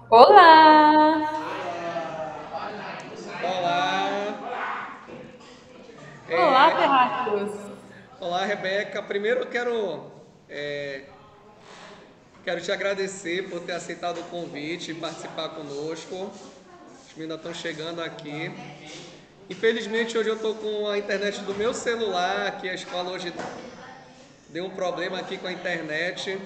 Olá! Olá, Olá, é, Terráqueos! olá, Rebeca. Primeiro eu quero te agradecer por ter aceitado o convite e participar conosco. Os meninos estão chegando aqui. Infelizmente hoje eu estou com a internet do meu celular, que a escola hoje deu um problema aqui com a internet.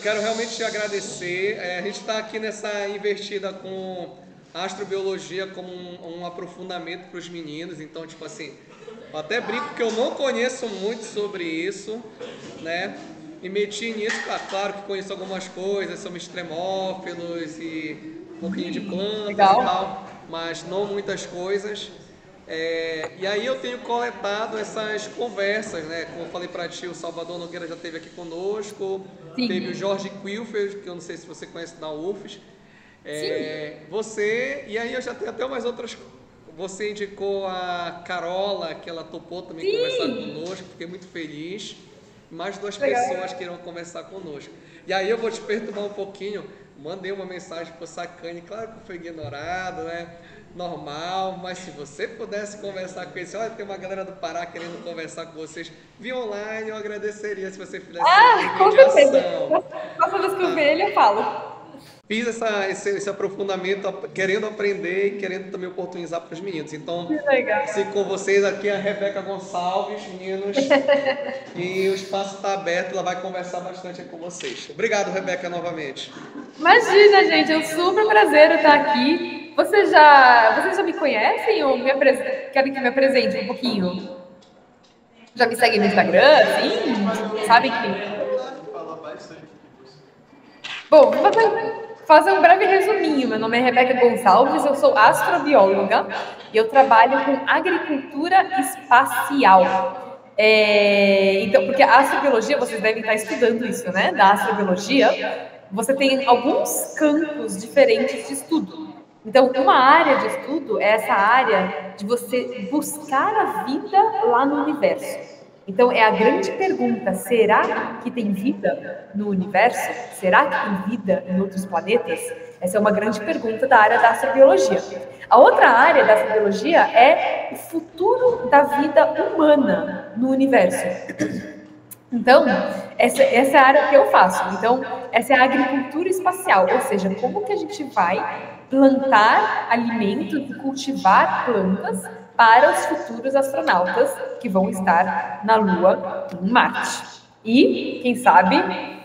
Quero realmente te agradecer. A gente está aqui nessa investida com astrobiologia como um aprofundamento para os meninos. Então, tipo assim, eu até brinco que eu não conheço muito sobre isso, né? Me meti nisso, claro que conheço algumas coisas sobre extremófilos e um pouquinho de plantas e Legal? tal, mas não muitas coisas. E aí eu tenho coletado essas conversas, né? Como eu falei para ti, o Salvador Nogueira já esteve aqui conosco, teve o Sim. Jorge Quilfer, que eu não sei se você conhece da UFES, Sim. você, e aí eu já tenho até umas outras. Você indicou a Carola, que ela topou também conversar Sim! conosco, fiquei muito feliz. Mais duas pessoas Legal. que irão conversar conosco. E aí eu vou te perturbar um pouquinho. Mandei uma mensagem pro Sacane, claro que foi ignorado, né? Normal, mas se você pudesse conversar com eles, olha, tem uma galera do Pará querendo conversar com vocês via online, eu agradeceria se você fizesse essa Ah, com certeza. intermediação. Próxima vez que eu ver Tá? ele, eu falo. Fiz esse aprofundamento, querendo aprender e querendo também oportunizar para os meninos. Então, Que legal. sigo com vocês aqui a Rebeca Gonçalves, meninos, e o espaço está aberto, ela vai conversar bastante aqui com vocês. Obrigado, Rebeca, novamente. Imagina, gente, é um super prazer estar aqui. Vocês já me conhecem ou querem que me apresente um pouquinho? Já me seguem no Instagram, assim? Sabem quem eu sou? Bom, vou fazer um breve resuminho. Meu nome é Rebeca Gonçalves, eu sou astrobióloga e eu trabalho com agricultura espacial. Então, porque a astrobiologia, vocês devem estar estudando isso, né? Da astrobiologia, você tem alguns campos diferentes de estudo. Então, uma área de estudo é essa área de você buscar a vida lá no universo. Então, é a grande pergunta: será que tem vida no universo? Será que tem vida em outros planetas? Essa é uma grande pergunta da área da astrobiologia. A outra área da astrobiologia é o futuro da vida humana no universo. Então, essa é a área que eu faço. Então, essa é a agricultura espacial, ou seja, como que a gente vai plantar alimentos e cultivar plantas para os futuros astronautas que vão estar na Lua e em Marte. E, quem sabe,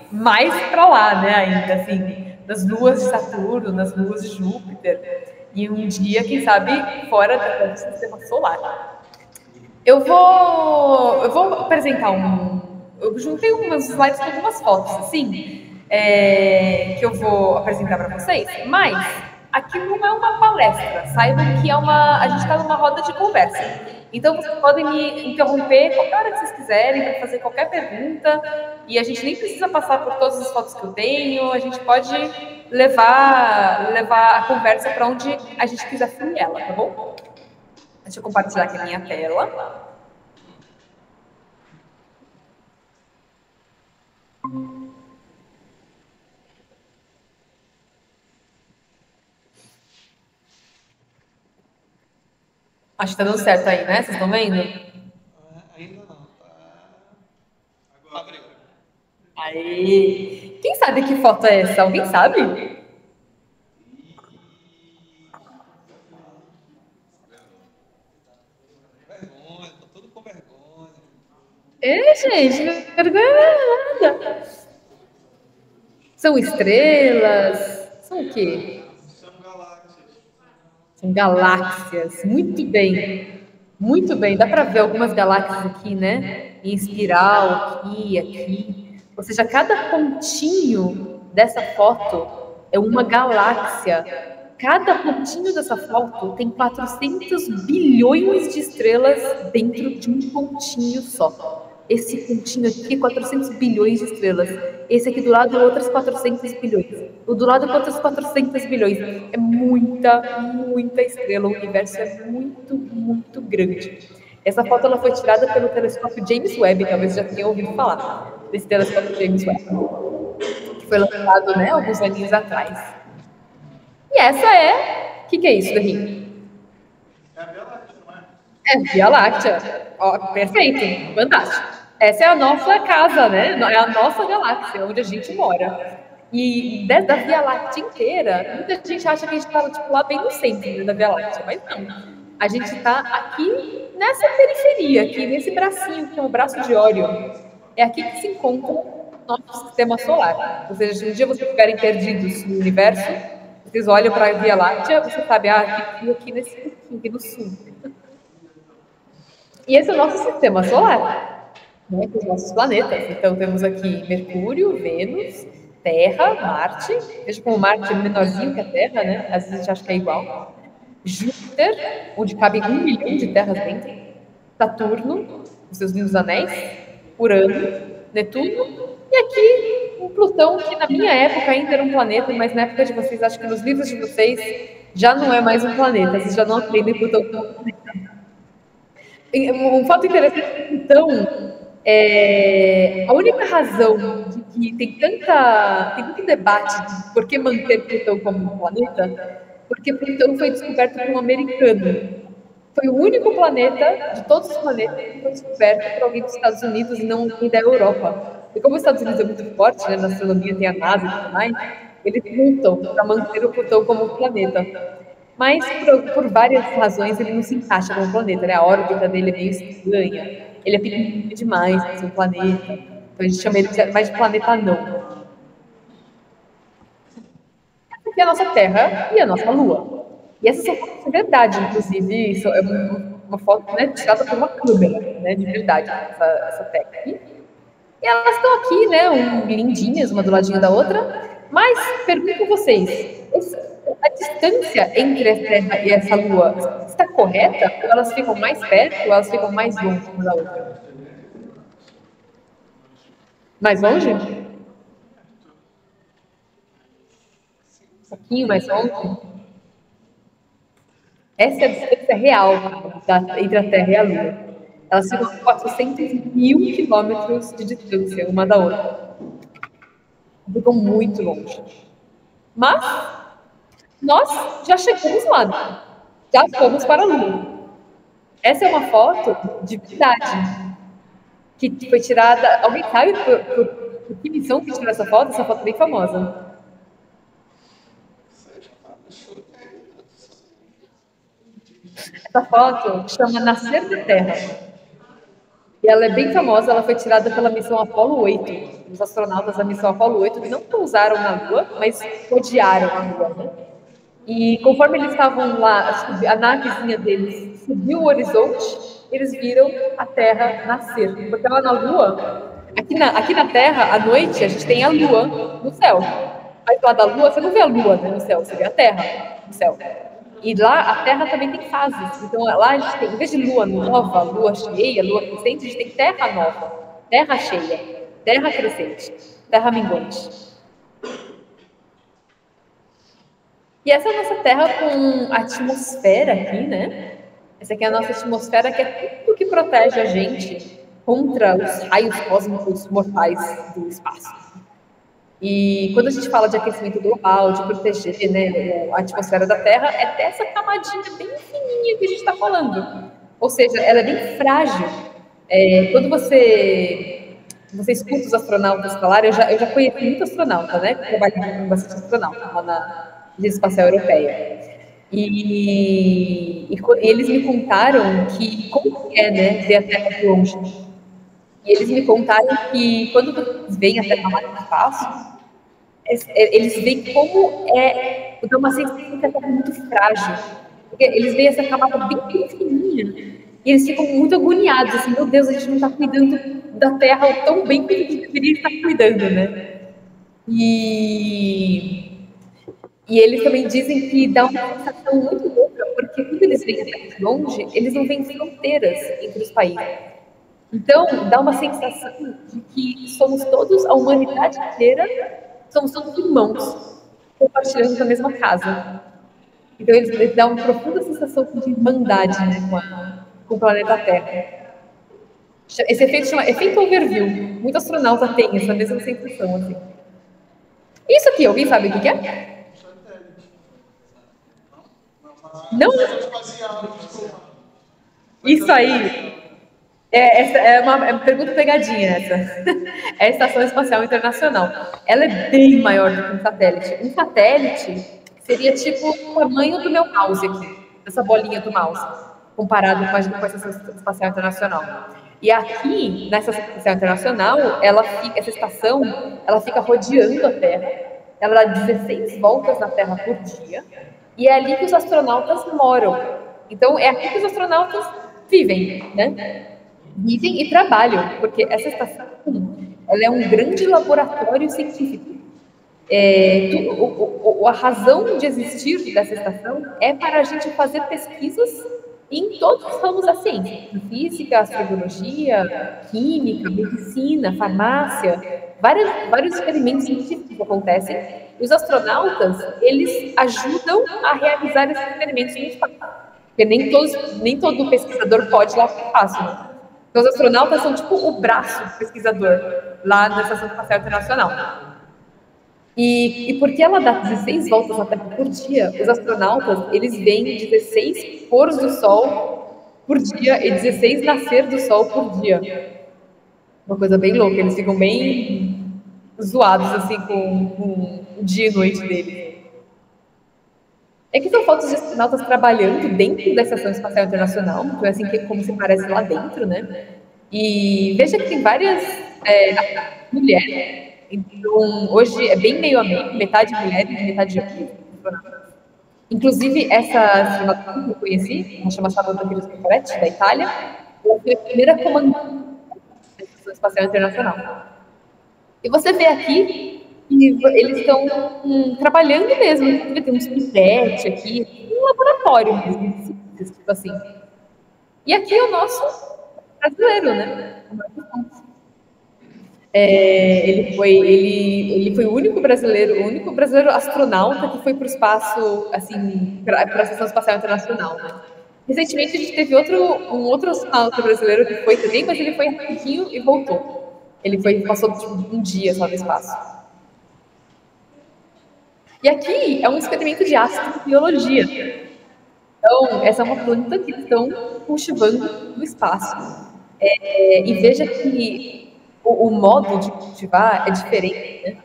mais para lá, né, ainda, assim, nas luas de Saturno, nas luas de Júpiter, e um dia, quem sabe, fora do sistema solar. Eu vou apresentar Eu juntei umas slides com algumas fotos, assim, que eu vou apresentar para vocês, mas aqui não é uma palestra, saibam que a gente está numa roda de conversa. Então vocês podem me interromper qualquer hora que vocês quiserem para fazer qualquer pergunta, e a gente nem precisa passar por todas as fotos que eu tenho, a gente pode levar a conversa para onde a gente quiser fluir ela, tá bom? Deixa eu compartilhar aqui a minha tela. Acho que tá dando certo aí, né? Vocês estão vendo? Ainda não, tá? Abriu. Aí. Quem sabe que foto é essa? Alguém sabe? Vergonha, tô todo com vergonha. Gente, vergonha nada. São estrelas? São o quê? São galáxias. Muito bem. Muito bem. Dá para ver algumas galáxias aqui, né? Em espiral, aqui, aqui. Ou seja, cada pontinho dessa foto é uma galáxia. Cada pontinho dessa foto tem 400 bilhões de estrelas dentro de um pontinho só. Esse pontinho aqui é 400 bilhões de estrelas. Esse aqui do lado é outras 400 bilhões. O do lado é outras 400 bilhões. É muita, muita estrela. O universo é muito, muito grande. Essa foto ela foi tirada pelo telescópio James Webb, talvez já tenham ouvido falar desse telescópio James Webb. Foi lançado, né, alguns aninhos atrás. E essa é... O que é isso daqui? É Via Láctea. Ó, perfeito, fantástico. Essa é a nossa casa, né? É a nossa galáxia, onde a gente mora. E da Via Láctea inteira, muita gente acha que a gente está tipo, lá bem no centro, né, da Via Láctea, mas não. A gente está aqui nessa periferia, aqui nesse bracinho, que é o braço de Órion. É aqui que se encontra o nosso sistema solar. Ou seja, se um dia vocês estiverem perdidos no universo, vocês olham para a Via Láctea, você sabe, aqui nesse pouquinho, aqui no sul. E esse é o nosso sistema solar, né, com os nossos planetas. Então, temos aqui Mercúrio, Vênus, Terra, Marte. Veja como Marte é menorzinho que a Terra, né? Às vezes a gente acha que é igual. Júpiter, onde cabem 1 milhão de terras dentro. Saturno, os seus lindos anéis. Urano, Netuno. E aqui, um Plutão, que na minha época ainda era um planeta, mas na época de vocês, acho que nos livros de vocês, já não é mais um planeta. Vocês já não aprendem Plutão como um planeta. Um fato interessante é que Plutão, a única razão de que tem tanto debate de por que manter Plutão como um planeta, porque Plutão foi descoberto por um americano. Foi o único planeta, de todos os planetas, que foi descoberto por alguém dos Estados Unidos e não alguém da Europa. E como os Estados Unidos é muito forte, né, na astronomia, tem a NASA e tudo mais, eles lutam para manter o Plutão como um planeta. Mas, por várias razões, ele não se encaixa como planeta, né? A órbita dele é meio estranha. Ele é pequenininho demais para ser um planeta. Então, a gente chama ele mais de planeta anão. Essa aqui é a nossa Terra e a nossa Lua. E essas são fotos de verdade, inclusive. Isso é uma foto, né, tirada por uma câmera, né, de verdade, essa Terra aqui. E elas estão aqui, né, lindinhas, uma do ladinho da outra. Mas, pergunto a vocês, a distância entre a Terra e essa Lua está correta? Ou elas ficam mais perto ou elas ficam mais longe uma da outra? Mais longe? Um pouquinho mais longe? Essa é a distância real entre a Terra e a Lua. Elas ficam a 400 mil quilômetros de distância uma da outra. Ficam muito longe. Mas nós já chegamos lá. Já fomos para a Lua. Essa é uma foto de verdade. Que foi tirada... Alguém sabe por que missão que tirou essa foto? Essa foto é bem famosa. Essa foto chama Nascer da Terra. E ela é bem famosa, ela foi tirada pela missão Apollo 8. Os astronautas da missão Apollo 8 que não pousaram na Lua, mas rodearam a Lua, né? E conforme eles estavam lá, a navezinha deles subiu o horizonte, eles viram a Terra nascer. Porque lá na Lua, aqui na Terra, à noite, a gente tem a Lua no céu. Mas lá da Lua, você não vê a Lua, né, no céu, você vê a Terra no céu. E lá a Terra também tem fases. Então lá a gente tem, em vez de lua nova, lua cheia, lua crescente, a gente tem terra nova, terra cheia, terra crescente, terra minguante. E essa é a nossa Terra com a atmosfera aqui, né? Essa aqui é a nossa atmosfera, que é tudo que protege a gente contra os raios cósmicos mortais do espaço. E quando a gente fala de aquecimento global, de proteger, né, a atmosfera da Terra, é dessa camadinha bem fininha que a gente está falando. Ou seja, ela é bem frágil. Quando você escuta os astronautas falarem, eu já conheci muito astronauta, né? Trabalhei com bastante astronauta lá na Agência Espacial Europeia. E eles me contaram que como é, né, ver a Terra de longe. E eles me contaram que quando vocês veem a Terra lá no espaço, eles veem como dá uma sensação que a Terra é muito frágil. Porque eles veem essa camada bem fininha e eles ficam muito agoniados, assim, meu Deus, a gente não está cuidando da Terra tão bem que a gente deveria estar cuidando, né? E eles também dizem que dá uma sensação muito louca, porque quando eles veem a Terra de longe, eles não veem fronteiras entre os países. Então, dá uma sensação de que somos todos, a humanidade inteira, somos todos irmãos, compartilhando da mesma casa. Então, eles dão uma profunda sensação de irmandade, né, com o planeta Terra. Esse efeito chama efeito overview. Muito astronauta tem essa mesma sensação, assim. Isso aqui, alguém sabe o que é? Não? Isso aí. Essa é uma pergunta pegadinha essa. É a Estação Espacial Internacional. Ela é bem maior do que um satélite. Um satélite seria tipo o tamanho do meu mouse aqui, dessa bolinha do mouse, comparado com a Estação Espacial Internacional. E aqui, na Estação Espacial Internacional, essa estação, ela fica rodeando a Terra. Ela dá 16 voltas na Terra por dia. E é ali que os astronautas moram. Então, é aqui que os astronautas vivem, né? Vivem e trabalham, porque essa estação ela é um grande laboratório científico. A razão de existir dessa estação é para a gente fazer pesquisas em todos os ramos da ciência, física, astrobiologia, química, medicina, farmácia, vários experimentos científicos acontecem. E os astronautas, eles ajudam a realizar esses experimentos no espaço, porque nem todo pesquisador pode ir lá para o espaço, né? Então, os astronautas são tipo o braço do pesquisador lá na Estação Espacial Internacional. E porque ela dá 16 voltas na Terra por dia, os astronautas, eles veem 16 pôres do Sol por dia e 16 nascer do Sol por dia. Uma coisa bem louca, eles ficam bem zoados, assim, com o dia e noite deles. É que são fotos de astronautas trabalhando dentro da Estação Espacial Internacional, então é assim como se parece lá dentro, né? E veja que tem várias mulheres. Então, hoje é bem meio a meio, metade mulheres e metade homens. Inclusive, essa astronauta que eu conheci, ela chama Samantha Cristoforetti, da Itália, ela foi a primeira comandante da Estação Espacial Internacional. E você vê aqui que eles estão trabalhando mesmo. Tem um subset aqui, um laboratório mesmo, tipo assim. E aqui é o nosso brasileiro, né? Ele foi o único brasileiro astronauta que foi para o espaço, assim, para a Estação Espacial Internacional, né? Recentemente a gente teve um outro astronauta brasileiro que foi também, mas ele foi rapidinho e voltou. Passou tipo, um dia só no espaço. E aqui é um experimento de astrobiologia. Então, essa é uma planta que estão cultivando no espaço. E veja que o modo de cultivar é diferente, né?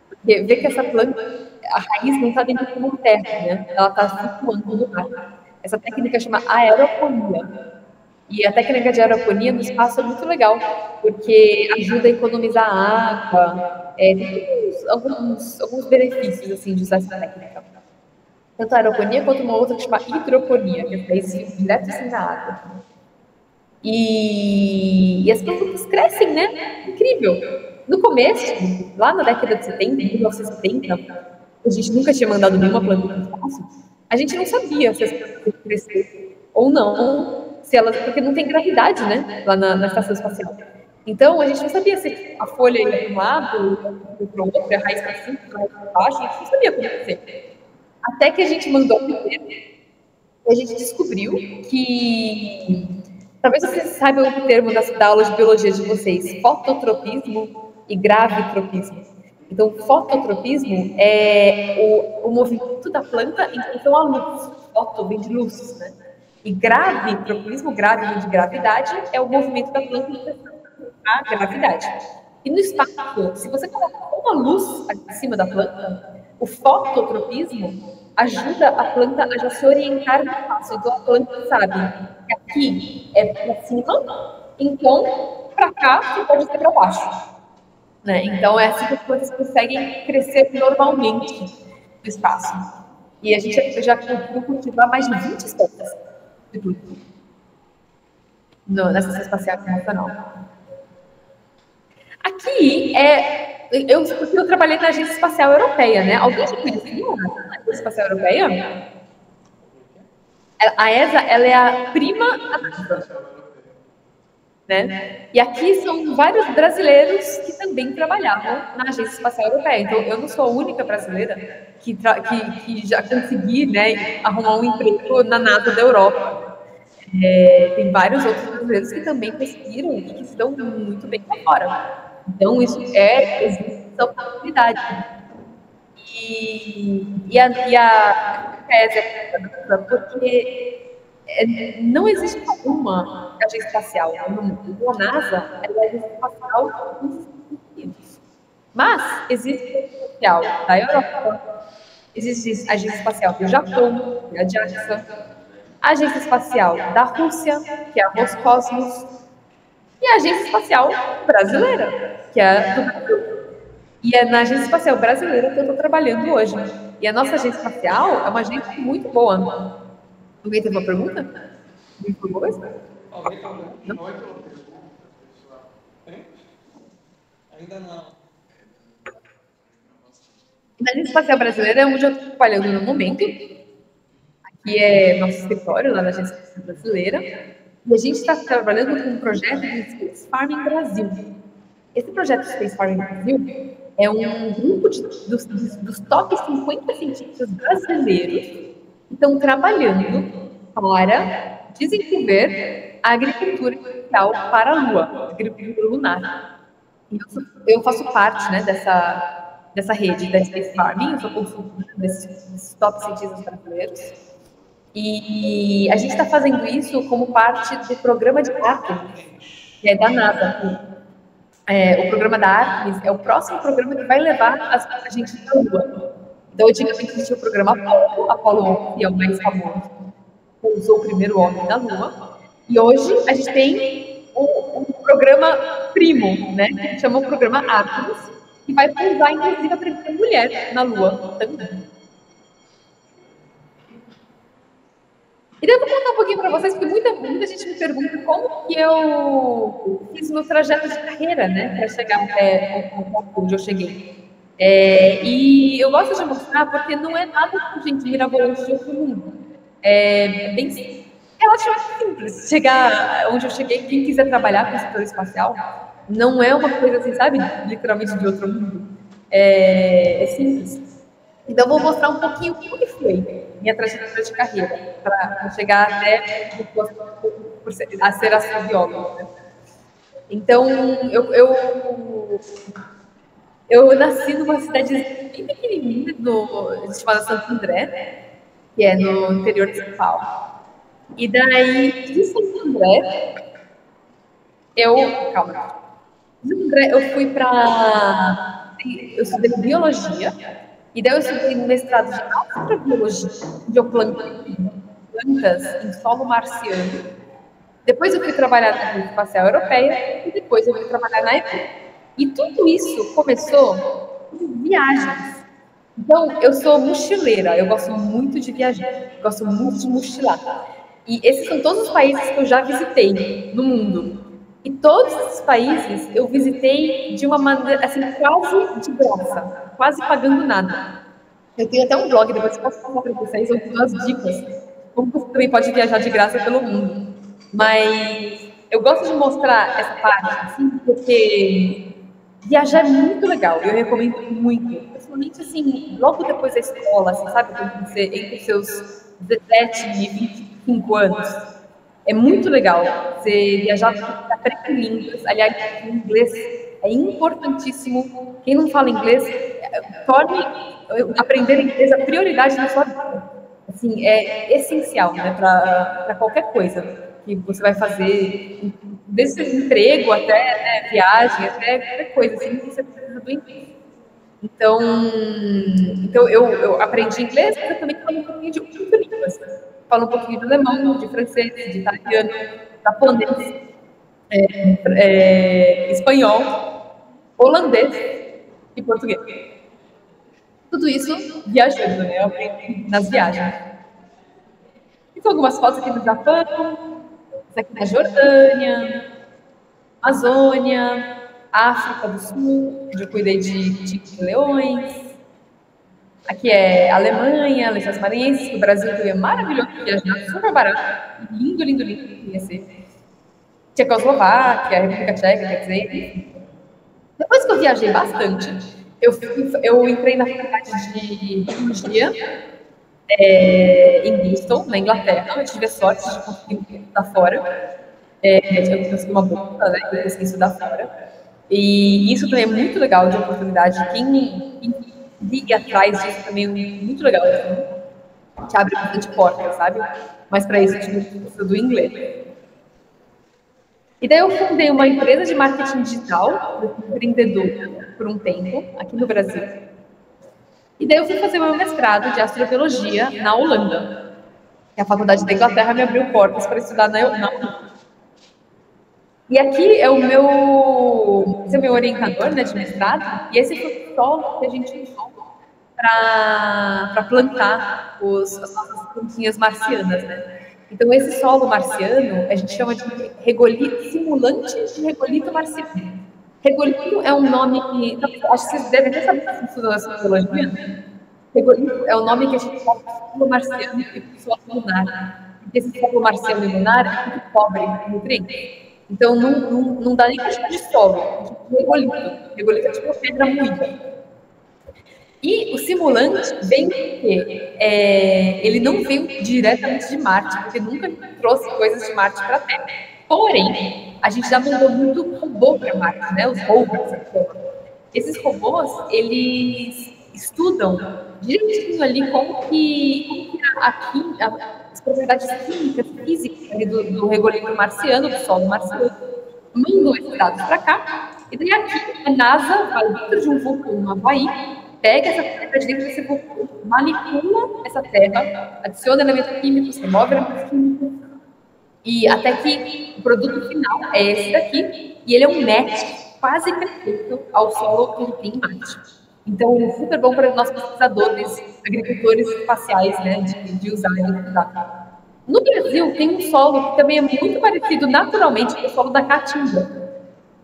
Porque vê que essa planta, a raiz não está dentro de uma terra, né? Ela está flutuando no ar. Essa técnica chama aeroponia. E a técnica de aeroponia no espaço é muito legal, porque ajuda a economizar água, tem alguns benefícios assim, de usar essa técnica. Tanto a aeroponia quanto uma outra que chama hidroponia, que é isso direto assim na água. E as plantas crescem, né? Incrível. No começo, lá na década de 70, 1970, a gente nunca tinha mandado nenhuma planta para o espaço. A gente não sabia se as plantas iam crescer ou não, porque não tem gravidade, né? Lá na estação espacial. Então, a gente não sabia se a folha ia para um lado, para o outro, a raiz para cima, a raiz para baixo, a gente não sabia como ia ser. Até que a gente mandou o primeiro, e a gente descobriu que... Talvez vocês saibam o termo da aula de biologia de vocês, fototropismo e gravitropismo. Então, fototropismo é o movimento da planta em relação à luz. Foto vem de luz, né? E gravitropismo, grave vem de gravidade, é o movimento da planta em relação à gravidade. E no espaço, se você colocar uma luz acima da planta, o fototropismo ajuda a planta a já se orientar no espaço. Então, a planta sabe que aqui é para cima, então, para cá, você pode ser para baixo. Né? Então, é assim que as plantas conseguem crescer normalmente no espaço. E a gente já conseguiu cultivar mais de 20 espécies de planta na Estação Espacial Internacional. Aqui eu trabalhei na Agência Espacial Europeia, né? Alguém já conhecia a Agência Espacial Europeia? A ESA, ela é a prima da NASA, né? E aqui são vários brasileiros que também trabalhavam na Agência Espacial Europeia. Então, eu não sou a única brasileira que já consegui, né, arrumar um emprego na NASA da Europa. Tem vários outros brasileiros que também conseguiram e que estão muito bem lá fora. Então, existe essa oportunidade. E a tese é porque não existe uma agência espacial no mundo. A NASA é a agência espacial dos Estados Unidos. Mas existe a agência espacial da Europa, existe a agência espacial do Japão, que é a JAXA, a agência espacial da Rússia, que é a Roscosmos, e a agência espacial brasileira, que é a do Brasil. E é na agência espacial brasileira que eu estou trabalhando hoje. E a nossa agência espacial é uma agência muito boa. Alguém tem uma pergunta? Alguém tem alguma coisa? Não? Ainda não. Na agência espacial brasileira é onde eu estou trabalhando no momento. Aqui é nosso escritório, lá na agência espacial brasileira. E a gente está trabalhando com um projeto de Space Farming Brasil. Esse projeto Space Farming Brasil é um grupo dos top 50 cientistas brasileiros que estão trabalhando para desenvolver a agricultura espacial para a Lua, a agricultura lunar. Eu faço parte, né, dessa rede da Space Farming, eu sou consultora desses top cientistas brasileiros. E a gente está fazendo isso como parte do programa de Artemis, que é da NASA. O programa da Artemis é o próximo programa que vai levar a gente para a Lua. Então, antigamente, existia o programa Apollo 11, que é o mais famoso, que usou o primeiro homem na Lua. E hoje a gente tem um programa primo, né, que chama o programa Artemis, que vai pousar, inclusive, a primeira mulher na Lua também. E daí eu vou contar um pouquinho para vocês, porque muita gente me pergunta como que eu fiz meu trajeto de carreira, né, para chegar até onde eu cheguei. E eu gosto de mostrar porque não é nada que a gente mirabolante de outro mundo. É bem relativamente simples. Chegar onde eu cheguei, quem quiser trabalhar com o setor espacial, não é uma coisa assim, sabe, literalmente de outro mundo. É simples. Então, eu vou mostrar um pouquinho como que foi minha trajetória de carreira, para chegar até a ser astrobióloga. Né? Então, eu nasci numa cidade bem pequenininha, chamada Santo André, que é no interior de São Paulo. E daí, de Santo André, eu fui para... Eu estudei biologia, e daí eu estudei no mestrado de astrobiologia, onde eu plantei plantas em solo marciano. Depois eu fui trabalhar na Agência Espacial Europeia e depois eu fui trabalhar na EPA. E tudo isso começou com viagens. Então, eu sou mochileira, eu gosto muito de viajar, gosto muito de mochilar. E esses são todos os países que eu já visitei no mundo. E todos esses países eu visitei de uma maneira, assim, quase de graça, quase pagando nada. Eu tenho até um blog, depois eu posso falar para vocês, eu tenho umas dicas, como você também pode viajar de graça pelo mundo. Mas eu gosto de mostrar essa parte, assim, porque viajar é muito legal, eu recomendo muito. Principalmente, assim, logo depois da escola, assim, sabe? Quando você, entre os seus 17 e 25 anos. É muito legal você viajar para aprender línguas. Aliás, o inglês é importantíssimo. Quem não fala inglês, torne aprender inglês a prioridade na sua vida. Assim, é essencial, né, para qualquer coisa que você vai fazer, desde emprego até, né, viagem, até qualquer coisa, assim, você precisa do inglês. Então eu aprendi inglês, mas eu também falo um pouquinho de outras línguas. Falo um pouquinho de alemão, de francês, de italiano, japonês, espanhol, holandês e português. Tudo isso viajando, né? Eu aprendi nas viagens. E tem algumas fotos aqui do Japão, essa aqui da Jordânia, Amazônia, África do Sul, onde eu cuidei de leões. Aqui é Alemanha, Lençóis Maranhenses, que o Brasil também é maravilhoso de viajar, super barato, lindo, lindo, lindo de conhecer. Tchecoslováquia, República Tcheca, quer dizer. Depois que eu viajei bastante, eu entrei na faculdade de biologia em Bristol, na Inglaterra. Eu tive a sorte de conseguir estudar fora. Eu consegui uma bolsa, né? Eu consegui estudar fora. E isso também é muito legal de oportunidade. Quem consegui ir atrás disso também, muito legal, assim, que abre bastante portas, sabe? Mas para isso eu tive do inglês. E daí eu fundei uma empresa de marketing digital, empreendedora, por um tempo, aqui no Brasil. E daí eu fui fazer meu mestrado de astrobiologia na Holanda. Que a faculdade da Inglaterra me abriu portas para estudar na Holanda. E aqui é esse é o meu orientador, né, de mestrado, e esse foi o solo que a gente usou para plantar as nossas plantinhas marcianas, né? Então, esse solo marciano, a gente chama de simulante de regolito marciano. Regolito é um nome que, acho que vocês devem até saber se estudam essa biologia. Regolito é o nome que a gente dá para o solo marciano e para o solo lunar. Porque esse solo marciano e lunar é muito pobre em nutrientes. Então, não dá nem para chamar de solo, é regolito. Regolito é tipo uma pedra moída. E o simulante vem porque ele não veio diretamente de Marte, porque nunca trouxe coisas de Marte para a Terra. Porém, a gente já mandou muito robô para Marte, né? Os rovers. Esses robôs, eles estudam direitinho ali como que as propriedades químicas, físicas ali do regolito marciano, do solo marciano, mandam esses dados para cá, e daí aqui a NASA vai dentro de um vulcão no Havaí, pega essa terra de dentro desse vulcão, manipula essa terra, adiciona elementos químicos, remove elementos químicos, e até que o produto final é esse daqui, e ele é um match quase perfeito ao solo que ele tem em Marte. Então, é super bom para nossos pesquisadores, agricultores espaciais, né, de usar e estudar. No Brasil, tem um solo que também é muito parecido naturalmente com o solo da Caatinga.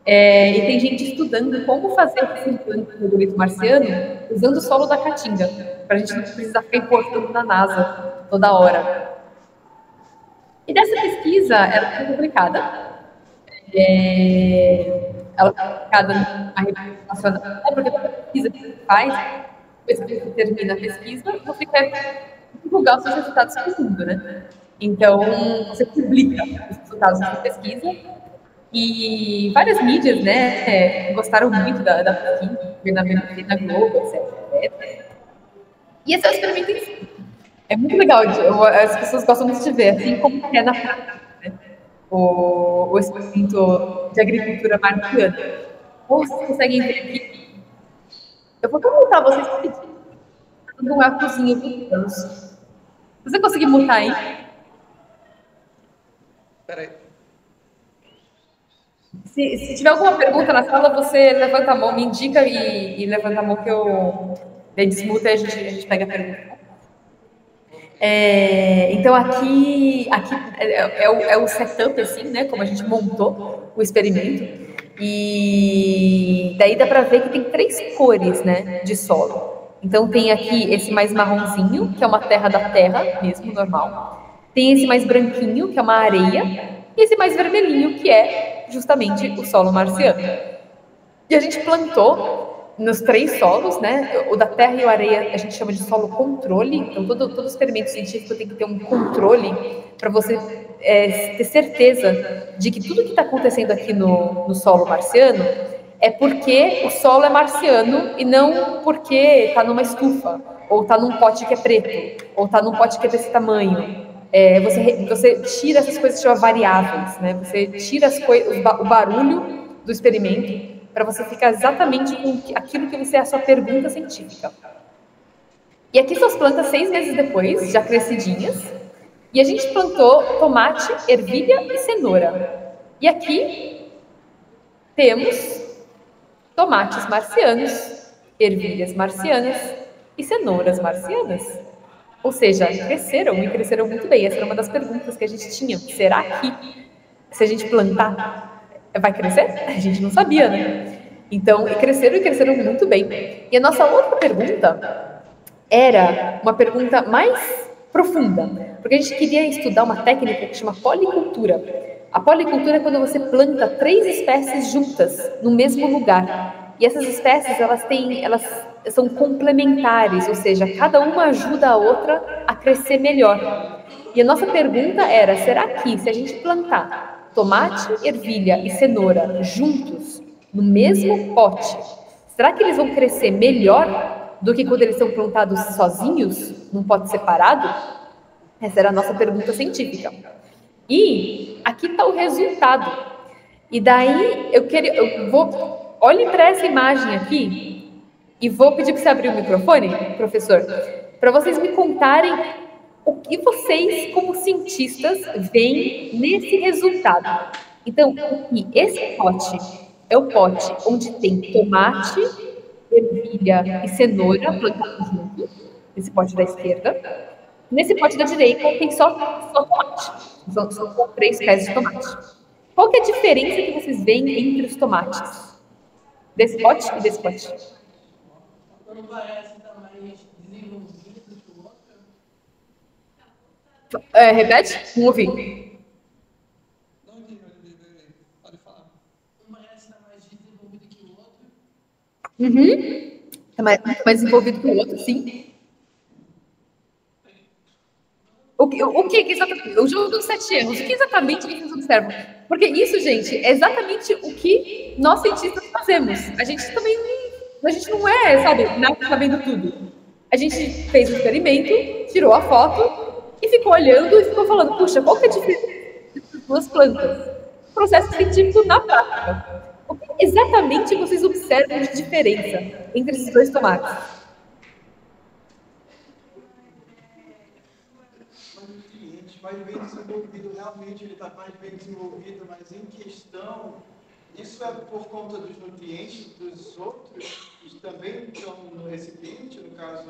E tem gente estudando como fazer esse implante do regolito marciano usando o solo da Caatinga, para a gente não precisar ficar importando na NASA toda hora. E dessa pesquisa, ela foi publicada. Ela foi publicada numa revista nacional, porque toda pesquisa que você faz, depois que você termina a pesquisa, você quer divulgar os seus resultados para o mundo, né? Então, você publica os resultados da pesquisa, e várias mídias, né, gostaram muito da pesquisa, na BBC, na Globo, etc. E esse é o experimento em si. É muito legal, as pessoas gostam muito de ver, assim como é na prática, né? O experimento de agricultura marciana. Ou vocês conseguem ver aqui. Eu vou mutar vocês aqui. Dando um arcozinho aqui. Você conseguir mutar aí? Peraí. Se tiver alguma pergunta na sala, você levanta a mão, me indica e levanta a mão que eu desmuta e a gente pega a pergunta. Então, aqui é o setup, assim, né? Como a gente montou o experimento. E daí dá para ver que tem 3 cores, né? De solo. Então, tem aqui esse mais marronzinho, que é uma terra da terra mesmo, normal. Tem esse mais branquinho, que é uma areia. E esse mais vermelhinho, que é justamente o solo marciano. E a gente plantou nos 3 solos, né? O da terra e a areia a gente chama de solo controle. Então, todo experimento científico tem que ter um controle para você ter certeza de que tudo que está acontecendo aqui no solo marciano é porque o solo é marciano e não porque está numa estufa, ou está num pote que é preto, ou está num pote que é desse tamanho. Você tira essas coisas que chamam variáveis, né? Você tira o barulho do experimento para você ficar exatamente com aquilo que é a sua pergunta científica. E aqui são as plantas 6 meses depois, já crescidinhas, e a gente plantou tomate, ervilha e cenoura. E aqui temos tomates marcianos, ervilhas marcianas e cenouras marcianas. Ou seja, cresceram e cresceram muito bem. Essa era uma das perguntas que a gente tinha. Será que se a gente plantar, vai crescer? A gente não sabia, né? Então, cresceram muito bem. E a nossa outra pergunta era uma pergunta mais profunda, porque a gente queria estudar uma técnica que chama policultura. A policultura é quando você planta 3 espécies juntas no mesmo lugar. E essas espécies, elas são complementares, ou seja, cada uma ajuda a outra a crescer melhor. E a nossa pergunta era, será que se a gente plantar tomate, ervilha e cenoura juntos no mesmo pote, será que eles vão crescer melhor do que quando eles são plantados sozinhos, num pote separado? Essa era a nossa pergunta científica. E aqui está o resultado. E daí olhe para essa imagem aqui e vou pedir para você abrir o microfone, professor, para vocês me contarem o que vocês, como cientistas, veem nesse resultado. Então, esse pote é o pote onde tem tomate, ervilha e cenoura plantados juntos, nesse pote da esquerda. Nesse pote da direita tem só tomate. São 3 pés de tomate. Qual que é a diferença que vocês veem entre os tomates? Desse pote e desse pote? Não parece estar mais desenvolvido que o outro? Repete? Não ouvi. Não entendi, pode falar. Um parece estar mais desenvolvido que o outro? Está mais desenvolvido que o outro, sim. O que exatamente? O jogo dos 7 erros. O que exatamente vocês observam? Porque isso, gente, é exatamente o que nós cientistas fazemos. A gente não é, sabe, nada sabendo tudo. A gente fez o experimento, tirou a foto e ficou olhando e ficou falando, puxa, qual que é a diferença dessas duas plantas? Processo científico na prática. O que exatamente vocês observam de diferença entre esses dois tomates? Mais bem desenvolvido, realmente ele está mais bem desenvolvido, mas em questão, isso é por conta dos nutrientes dos outros que também estão no recipiente, no caso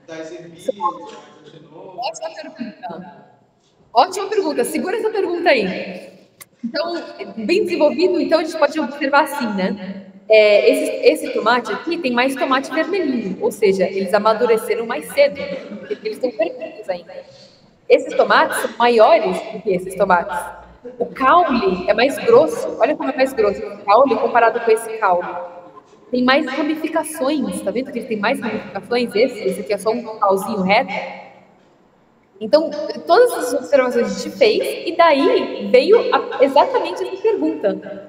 das ervilhas, da cenoura? Ótima pergunta, segura essa pergunta aí. Então, bem desenvolvido, então a gente pode observar assim, né? Esse tomate aqui tem mais tomate vermelhinho, ou seja, eles amadureceram mais cedo, porque eles estão vermelhos ainda. Esses tomates são maiores do que esses tomates. O caule é mais grosso. Olha como é mais grosso o caule comparado com esse caule. Tem mais ramificações. Tá vendo que ele tem mais ramificações? Esse aqui é só um pauzinho reto. Então, todas essas observações a gente fez e daí veio exatamente essa pergunta.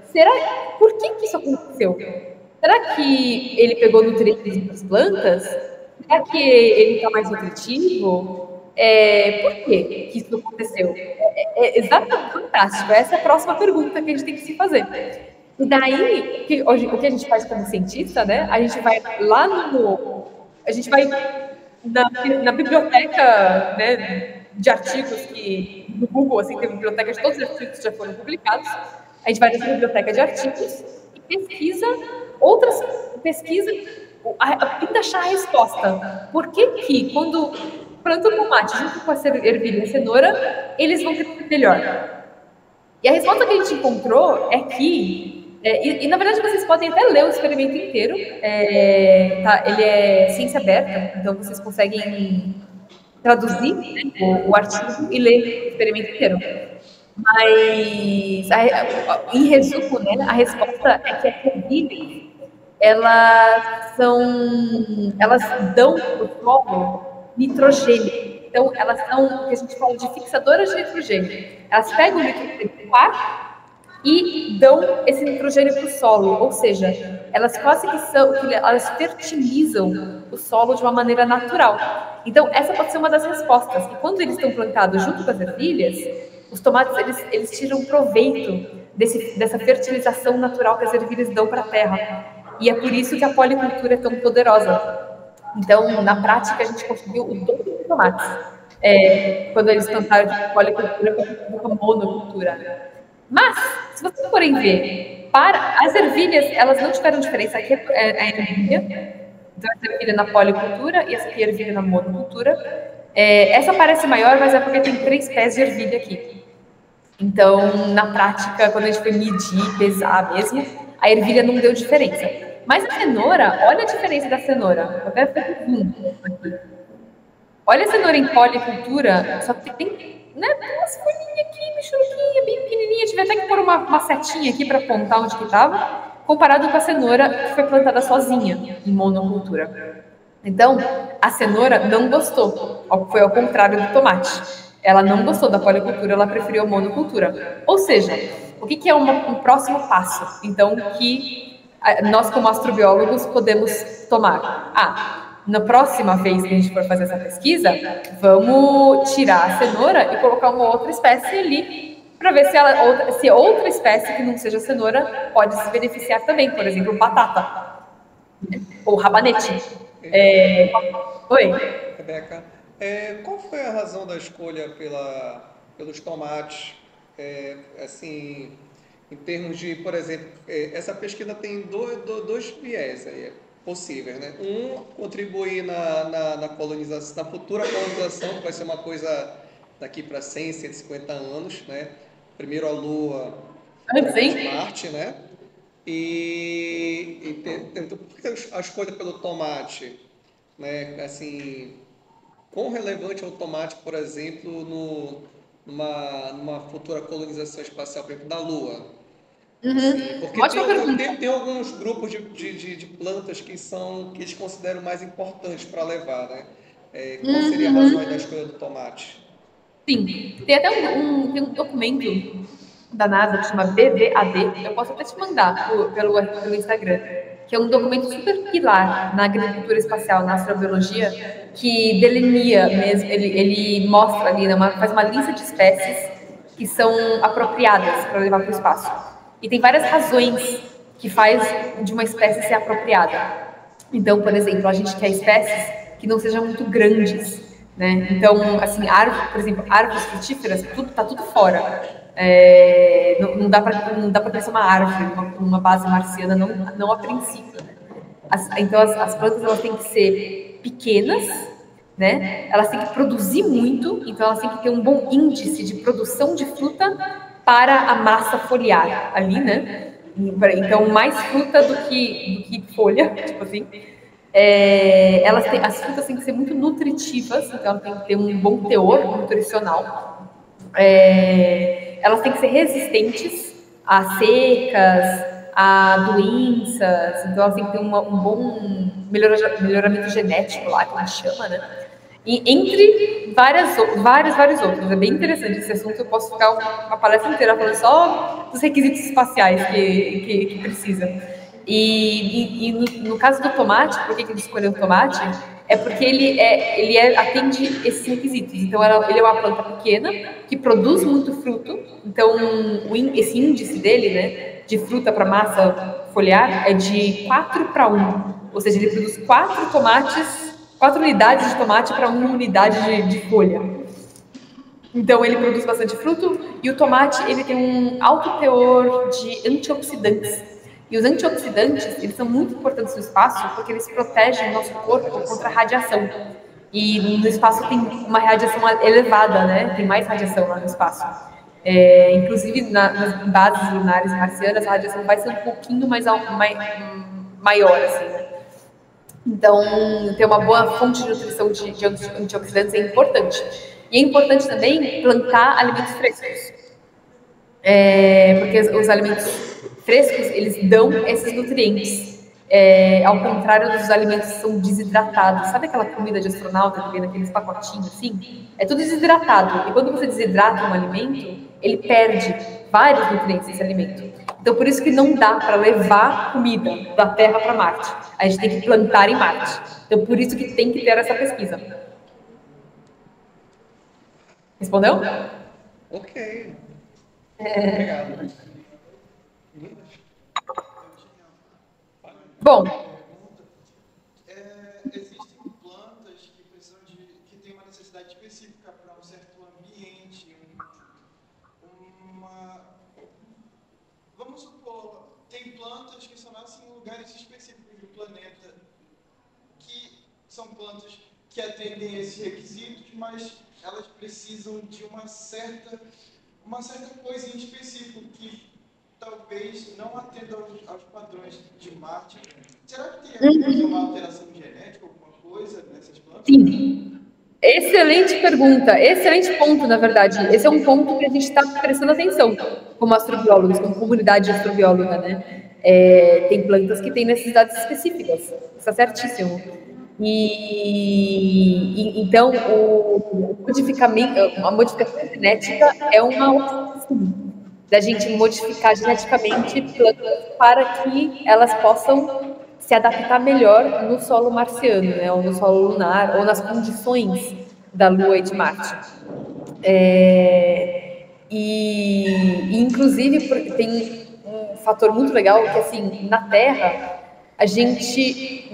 Por que isso aconteceu? Será que ele pegou nutrientes das plantas? Será que ele está mais nutritivo? Por que isso aconteceu? Exatamente, fantástico. Essa é a próxima pergunta que a gente tem que se fazer. E daí, o que a gente faz como cientista, né? A gente vai lá a gente vai na biblioteca, né, de artigos que no Google, assim, tem biblioteca de todos os artigos que já foram publicados. A gente vai nessa biblioteca de artigos e pesquisa tenta achar a resposta. Por que quando planta o tomate junto com a ervilha e a cenoura, eles vão crescer melhor? E a resposta que a gente encontrou é que, na verdade vocês podem até ler o experimento inteiro, ele é ciência aberta, então vocês conseguem traduzir, né, o artigo e ler o experimento inteiro. Mas, em resumo, né, a resposta é que as ervilhas, elas dão para o solo nitrogênio. Então, elas são o que a gente fala de fixadoras de nitrogênio. Elas pegam o nitrogênio do ar e dão esse nitrogênio para o solo. Ou seja, elas elas fertilizam o solo de uma maneira natural. Então, essa pode ser uma das respostas. E quando eles estão plantados junto com as ervilhas, os tomates, eles tiram proveito dessa fertilização natural que as ervilhas dão para a terra. E é por isso que a policultura é tão poderosa. Então, na prática, a gente conseguiu o dobro de tomates quando eles plantaram de policultura com a monocultura. Mas, se vocês forem ver, as ervilhas, elas não tiveram diferença. Aqui é a ervilha, então essa ervilha na policultura e essa aqui é a ervilha na monocultura. Essa parece maior, mas é porque tem 3 pés de ervilha aqui. Então, na prática, quando a gente foi medir, pesar mesmo, a ervilha não deu diferença. Mas a cenoura, olha a diferença da cenoura. Eu até fazer zoom aqui. Olha a cenoura em policultura, só que tem, né, umas folhinhas aqui, michuruquinha, bem pequenininha. Tive até que pôr uma setinha aqui para apontar onde que estava, comparado com a cenoura que foi plantada sozinha em monocultura. Então, a cenoura não gostou, foi ao contrário do tomate. Ela não gostou da policultura, ela preferiu a monocultura. Ou seja, o que é um próximo passo? Então, que nós como astrobiólogos podemos tomar. Na próxima vez que a gente for fazer essa pesquisa, vamos tirar a cenoura e colocar uma outra espécie ali para ver se outra espécie que não seja cenoura pode se beneficiar também, por exemplo, batata ou rabanete. Oi? Rebeca, qual foi a razão da escolha pelos tomates? Assim, em termos de, por exemplo, essa pesquisa tem dois viés aí, possíveis, né? Um, contribuir na colonização, na futura colonização, que vai ser uma coisa daqui para 100, 150 anos, né? Primeiro a Lua, depois Marte, né? Então, por que a escolha pelo tomate, né? Assim, quão relevante é o tomate, por exemplo, numa futura colonização espacial, por exemplo, da Lua? Assim, porque tem alguns grupos de plantas que eles consideram mais importantes para levar, né? Qual seria a razão da escolha do tomate? Sim, tem até tem um documento da NASA que chama BVAD, eu posso até te mandar pelo Instagram, que é um documento super pilar na agricultura espacial, na astrobiologia, que delineia mesmo, ele mostra ali, faz uma lista de espécies que são apropriadas para levar para o espaço. E tem várias razões que faz de uma espécie ser apropriada. Então, por exemplo, a gente quer espécies que não sejam muito grandes, né? Então, assim, por exemplo, árvores frutíferas, tá tudo fora. Não dá para crescer uma árvore numa base marciana, não a princípio. Né? Então, as plantas elas têm que ser pequenas, né? Elas têm que produzir muito, então elas têm que ter um bom índice de produção de fruta para a massa foliar ali, né? Então, mais fruta do que folha, tipo assim. As frutas têm que ser muito nutritivas, então elas têm que ter um bom teor nutricional. Elas têm que ser resistentes a secas, a doenças, então elas têm que ter um bom melhoramento genético lá, que a gente chama, né? E entre vários outros. É bem interessante esse assunto, eu posso ficar uma palestra inteira falando só dos requisitos espaciais que precisa. E no caso do tomate, por que a gente escolheu o tomate? É porque ele atende esses requisitos. Então, ele é uma planta pequena, que produz muito fruto. Então, esse índice dele, né, de fruta para massa foliar, é de 4:1. Ou seja, ele produz 4 unidades de tomate para 1 unidade de folha. Então, ele produz bastante fruto. E o tomate, ele tem um alto teor de antioxidantes. E os antioxidantes, eles são muito importantes no espaço porque eles protegem o nosso corpo contra a radiação. E no espaço tem uma radiação elevada, né? Tem mais radiação lá no espaço. Inclusive, nas bases lunares marcianas, a radiação vai ser um pouquinho maior, assim, né? Então, ter uma boa fonte de nutrição de antioxidantes é importante. E é importante também plantar alimentos frescos. Porque os alimentos frescos, eles dão esses nutrientes. Ao contrário dos alimentos que são desidratados. Sabe aquela comida de astronauta que vem naqueles pacotinhos assim? É tudo desidratado. E quando você desidrata um alimento, ele perde vários nutrientes desse alimento. Então, por isso que não dá para levar comida da Terra para Marte. A gente tem que plantar em Marte. Então, por isso que tem que ter essa pesquisa. Respondeu? Ok. Obrigado. Bom. Existem plantas que têm uma necessidade específica para um certo ambiente, vamos supor, tem plantas que só nascem em lugares específicos do planeta, que são plantas que atendem esses requisitos, mas elas precisam de uma certa coisa em específico que talvez não atenda aos padrões de Marte. Será que tem uma alteração genética, alguma coisa nessas plantas? Sim. Excelente pergunta, excelente ponto, na verdade. Esse é um ponto que a gente está prestando atenção como astrobiólogos, como comunidade astrobióloga, né? Tem plantas que têm necessidades específicas, está certíssimo. Então, a modificação genética é uma opção, sim. da gente modificar geneticamente plantas para que elas possam se adaptar melhor no solo marciano, né, ou no solo lunar, ou nas condições da Lua e de Marte. Inclusive, tem um fator muito legal que, assim, na Terra, a gente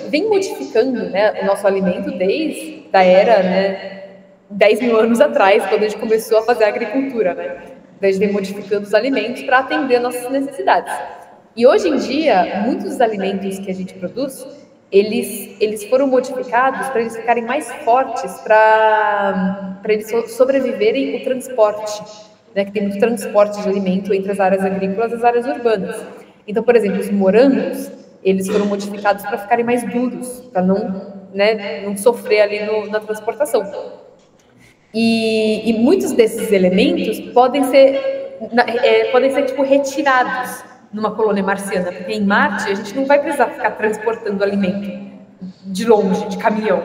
vem modificando, né, o nosso alimento desde a era, né, 10 mil anos atrás, quando a gente começou a fazer a agricultura, né? Daí a gente vem modificando os alimentos para atender às nossas necessidades. E hoje em dia, muitos dos alimentos que a gente produz, eles foram modificados para eles ficarem mais fortes, para eles sobreviverem o transporte, né? Que tem muito transporte de alimento entre as áreas agrícolas e as áreas urbanas. Então, por exemplo, os morangos, eles foram modificados para ficarem mais duros, para não sofrer ali na transportação. E muitos desses elementos podem ser tipo, retirados numa colônia marciana, porque em Marte a gente não vai precisar ficar transportando alimento de longe, de caminhão.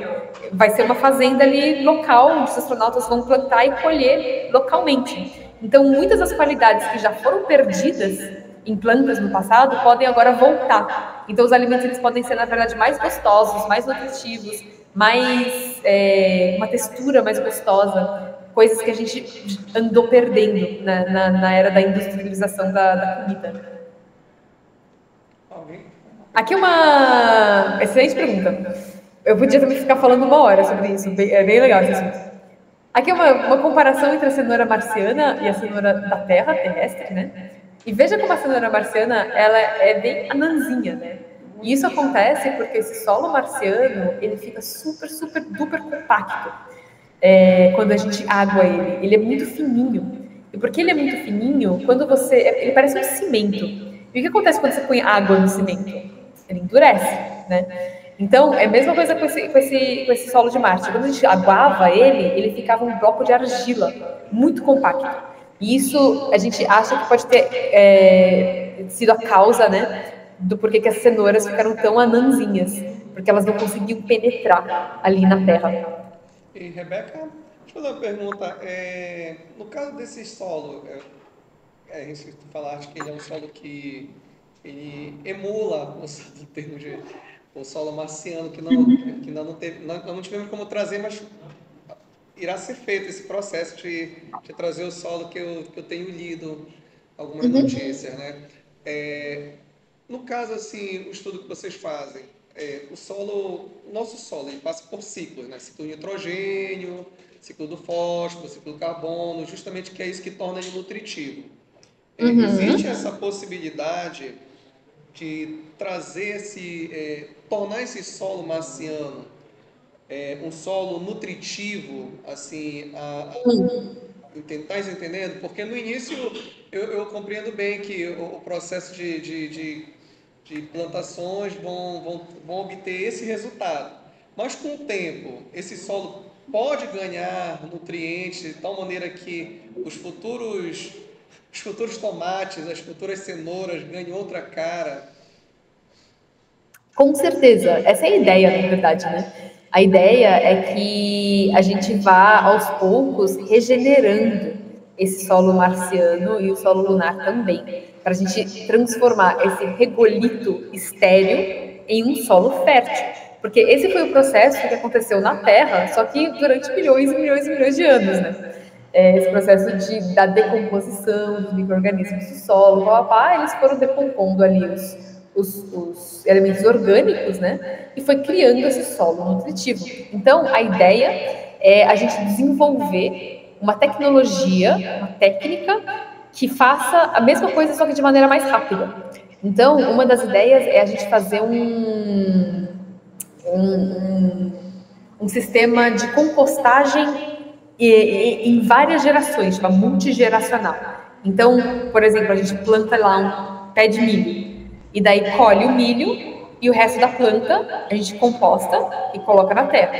Vai ser uma fazenda ali local, onde os astronautas vão plantar e colher localmente. Então, muitas das qualidades que já foram perdidas em plantas no passado podem agora voltar. Então, os alimentos eles podem ser, na verdade, mais gostosos, mais nutritivos, uma textura mais gostosa, coisas que a gente andou perdendo na era da industrialização da comida. Aqui é uma excelente pergunta. Eu podia também ficar falando 1 hora sobre isso, é bem legal esse assunto. Aqui é uma comparação entre a cenoura marciana e a cenoura da Terra, terrestre, né? E veja como a cenoura marciana, ela é bem anãzinha, né? E isso acontece porque esse solo marciano, ele fica super, super, duper compacto quando a gente água ele. Ele é muito fininho. E porque ele é muito fininho, ele parece um cimento. E o que acontece quando você põe água no cimento? Ele endurece, né? Então, é a mesma coisa com esse solo de Marte. Quando a gente aguava ele ficava um bloco de argila, muito compacto. E isso a gente acha que pode ter sido a causa, né, do porquê que as cenouras ficaram tão anãzinhas, porque elas não conseguiam penetrar ali na terra. E, Rebeca, deixa eu fazer uma pergunta. No caso desse solo, a gente falaste que ele é um solo que ele emula o termo de o solo marciano, que não tivemos como trazer, mas irá ser feito esse processo de trazer o solo que eu tenho lido algumas notícias, né? No caso, assim, o estudo que vocês fazem, o nosso solo, ele passa por ciclos, né? Ciclo de nitrogênio, ciclo do fósforo, ciclo do carbono, justamente que é isso que torna ele nutritivo. Existe essa possibilidade de trazer tornar esse solo marciano um solo nutritivo, assim, estás entendendo? Porque no início eu compreendo bem que o processo de plantações vão obter esse resultado. Mas com o tempo, esse solo pode ganhar nutrientes de tal maneira que os futuros tomates, as futuras cenouras ganhem outra cara. Com certeza, essa é a ideia, na verdade, né? A ideia é que a gente vá, aos poucos, regenerando esse solo marciano e o solo lunar também, para a gente transformar esse regolito estéril em um solo fértil. Porque esse foi o processo que aconteceu na Terra, só que durante milhões e milhões e milhões de anos, né? Esse processo da decomposição dos micro-organismos do solo, eles foram decompondo ali os elementos orgânicos, né? E foi criando esse solo nutritivo. Então, a ideia é a gente desenvolver uma tecnologia, uma técnica que faça a mesma coisa, só que de maneira mais rápida. Então, uma das ideias é a gente fazer um sistema de compostagem em várias gerações, tipo, multigeracional. Então, por exemplo, a gente planta lá um pé de milho, e daí colhe o milho e o resto da planta a gente composta e coloca na terra.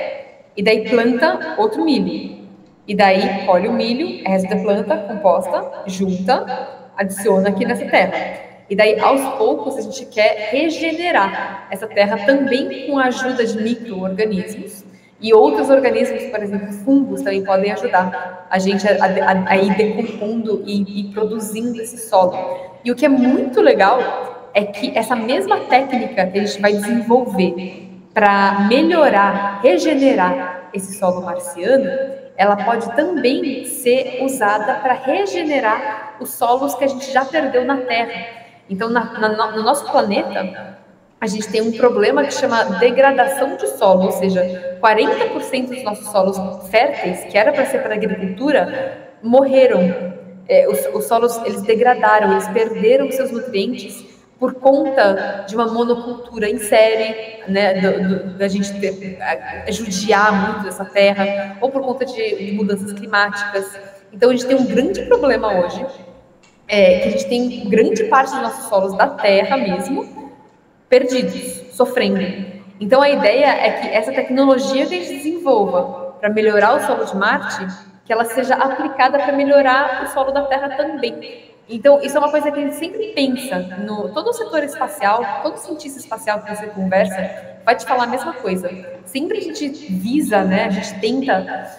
E daí planta outro milho. E daí colhe o milho, o resto da planta, composta, junta, adiciona aqui nessa terra. E daí, aos poucos, a gente quer regenerar essa terra também com a ajuda de micro-organismos E outros organismos, por exemplo, fungos, também podem ajudar a gente a ir decompondo e produzindo esse solo. E o que é muito legal é que essa mesma técnica que a gente vai desenvolver para melhorar, regenerar esse solo marciano, ela pode também ser usada para regenerar os solos que a gente já perdeu na Terra. Então, no nosso planeta, a gente tem um problema que chama degradação de solo, ou seja, 40% dos nossos solos férteis, que era para ser para a agricultura, morreram. Os solos, eles degradaram, eles perderam seus nutrientes por conta de uma monocultura em série, né, da gente judiar muito dessa terra, ou por conta de mudanças climáticas. Então, a gente tem um grande problema hoje, que a gente tem grande parte dos nossos solos da terra mesmo, perdidos, sofrendo. Então, a ideia é que essa tecnologia que a gente desenvolva para melhorar o solo de Marte, que ela seja aplicada para melhorar o solo da Terra também. Então, isso é uma coisa que a gente sempre pensa. Todo o setor espacial, todo cientista espacial que você conversa, vai te falar a mesma coisa. Sempre a gente visa, né, a gente tenta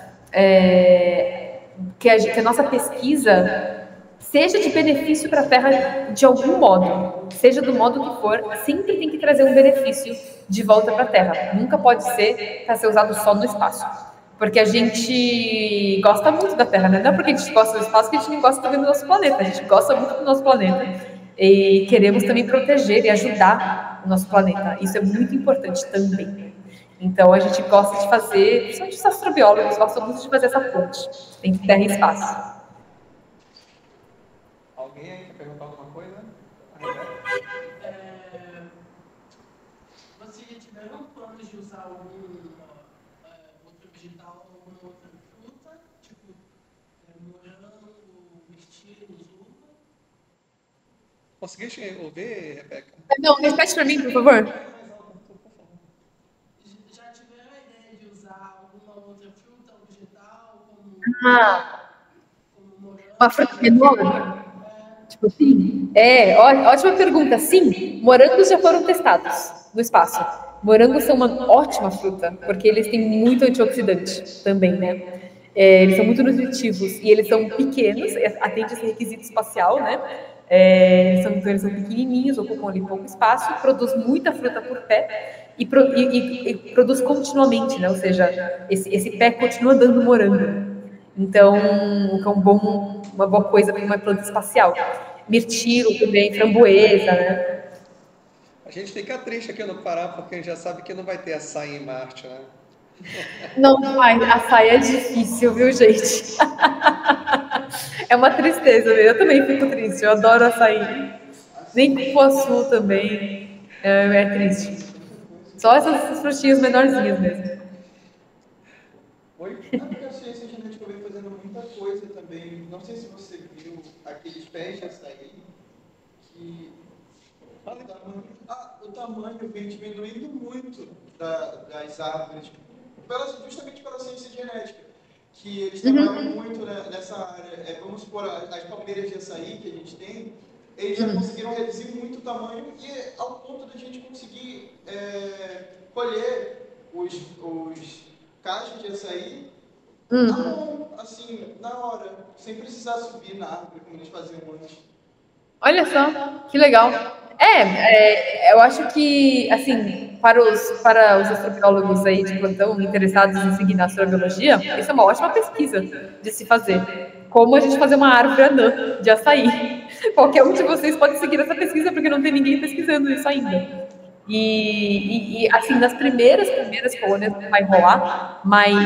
que a nossa pesquisa seja de benefício para a Terra de algum modo, seja do modo que for, sempre tem que trazer um benefício de volta para a Terra. Nunca pode ser para ser usado só no espaço. Porque a gente gosta muito da Terra, né? Não é porque a gente gosta do espaço que a gente não gosta também do nosso planeta. A gente gosta muito do nosso planeta. E queremos também proteger e ajudar o nosso planeta. Isso é muito importante também. Então, a gente gosta de fazer, principalmente os astrobiólogos, gostam muito de fazer essa ponte entre Terra e espaço. Alguém aí quer perguntar alguma coisa? Vocês já tiveram planos de usar algum outro vegetal ou alguma outra fruta? Tipo, morango, mirtilo, uva? Conseguiste ouvir, Rebeca? Não, repete para mim, por favor. Já tiveram a ideia de usar alguma outra fruta ou vegetal, como morango? Uma fruta menor? Tipo assim? Ótima pergunta. Sim, morangos já foram testados no espaço. Morangos são uma ótima fruta, porque eles têm muito antioxidante também, né? Eles são muito nutritivos e eles são pequenos, atende esse requisito espacial, né? Então eles são pequenininhos, ocupam ali pouco espaço, produz muita fruta por pé e produz continuamente, né? Ou seja, esse pé continua dando morango. Então, é uma boa coisa para uma planta espacial. Mirtilo também, framboesa, né? A gente fica triste aqui no Pará, porque a gente já sabe que não vai ter açaí em Marte, né? Não vai, açaí é difícil, viu, gente? É uma tristeza, né? Eu também fico triste, eu adoro açaí. Nem cupuaçu também, é triste. Só essas frutinhas menorzinhas mesmo. Oi? Porque a ciência genética vem fazendo muita coisa também. Não sei se você viu aqueles pés de açaí que o tamanho vem diminuindo muito das árvores, justamente pela ciência genética, que eles trabalham muito nessa área. Vamos supor, as palmeiras de açaí que a gente tem, eles já conseguiram reduzir muito o tamanho e ao ponto da gente conseguir colher os cachos de açaí na mão, assim, na hora, sem precisar subir na árvore como eles faziam antes. Olha só, que legal. Eu acho que, assim, para os astrobiólogos aí de plantão interessados em seguir na astrobiologia, isso é uma ótima pesquisa de se fazer. Como a gente fazer uma árvore anã de açaí. Qualquer um de vocês pode seguir essa pesquisa, porque não tem ninguém pesquisando isso ainda. E assim, nas primeiras colônias não vai rolar, mas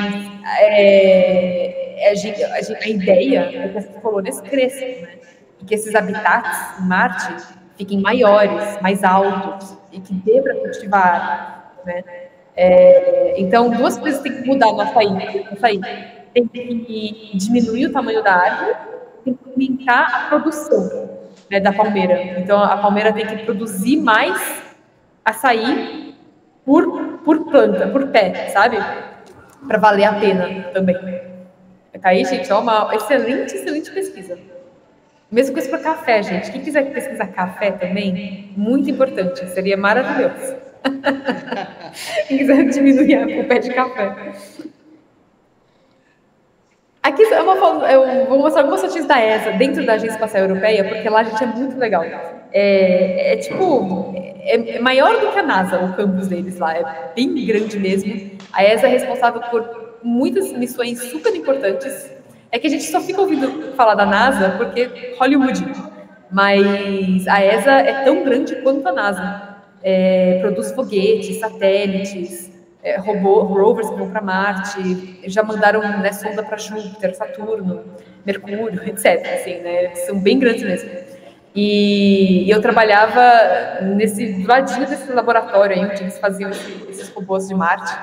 a ideia é que essas colônias cresçam, né? E que esses habitats em Marte fiquem maiores, mais altos, e que dê para cultivar, né? Então, duas coisas têm que mudar no açaí. Tem que diminuir o tamanho da árvore, tem que aumentar a produção, né, da palmeira. Então, a palmeira tem que produzir mais açaí por planta, por pé, sabe? Para valer a pena também. Tá aí, gente, uma excelente pesquisa. Mesma coisa para café, gente. Quem quiser pesquisar café também, muito importante. Seria maravilhoso. Quem quiser diminuir o pé de café. Aqui é uma foto, eu vou mostrar algumas fotinhas da ESA dentro da Agência Espacial Europeia, porque lá a gente é muito legal. É maior do que a NASA, o campus deles lá, é bem grande mesmo. A ESA é responsável por muitas missões super importantes. É que a gente só fica ouvindo falar da NASA porque Hollywood, mas a ESA é tão grande quanto a NASA. Produz foguetes, satélites, rovers que vão para Marte, já mandaram, né, sonda para Júpiter, Saturno, Mercúrio, etc. Assim, né, eles são bem grandes mesmo. E eu trabalhava do ladinho desse laboratório aí, onde eles faziam esses robôs de Marte,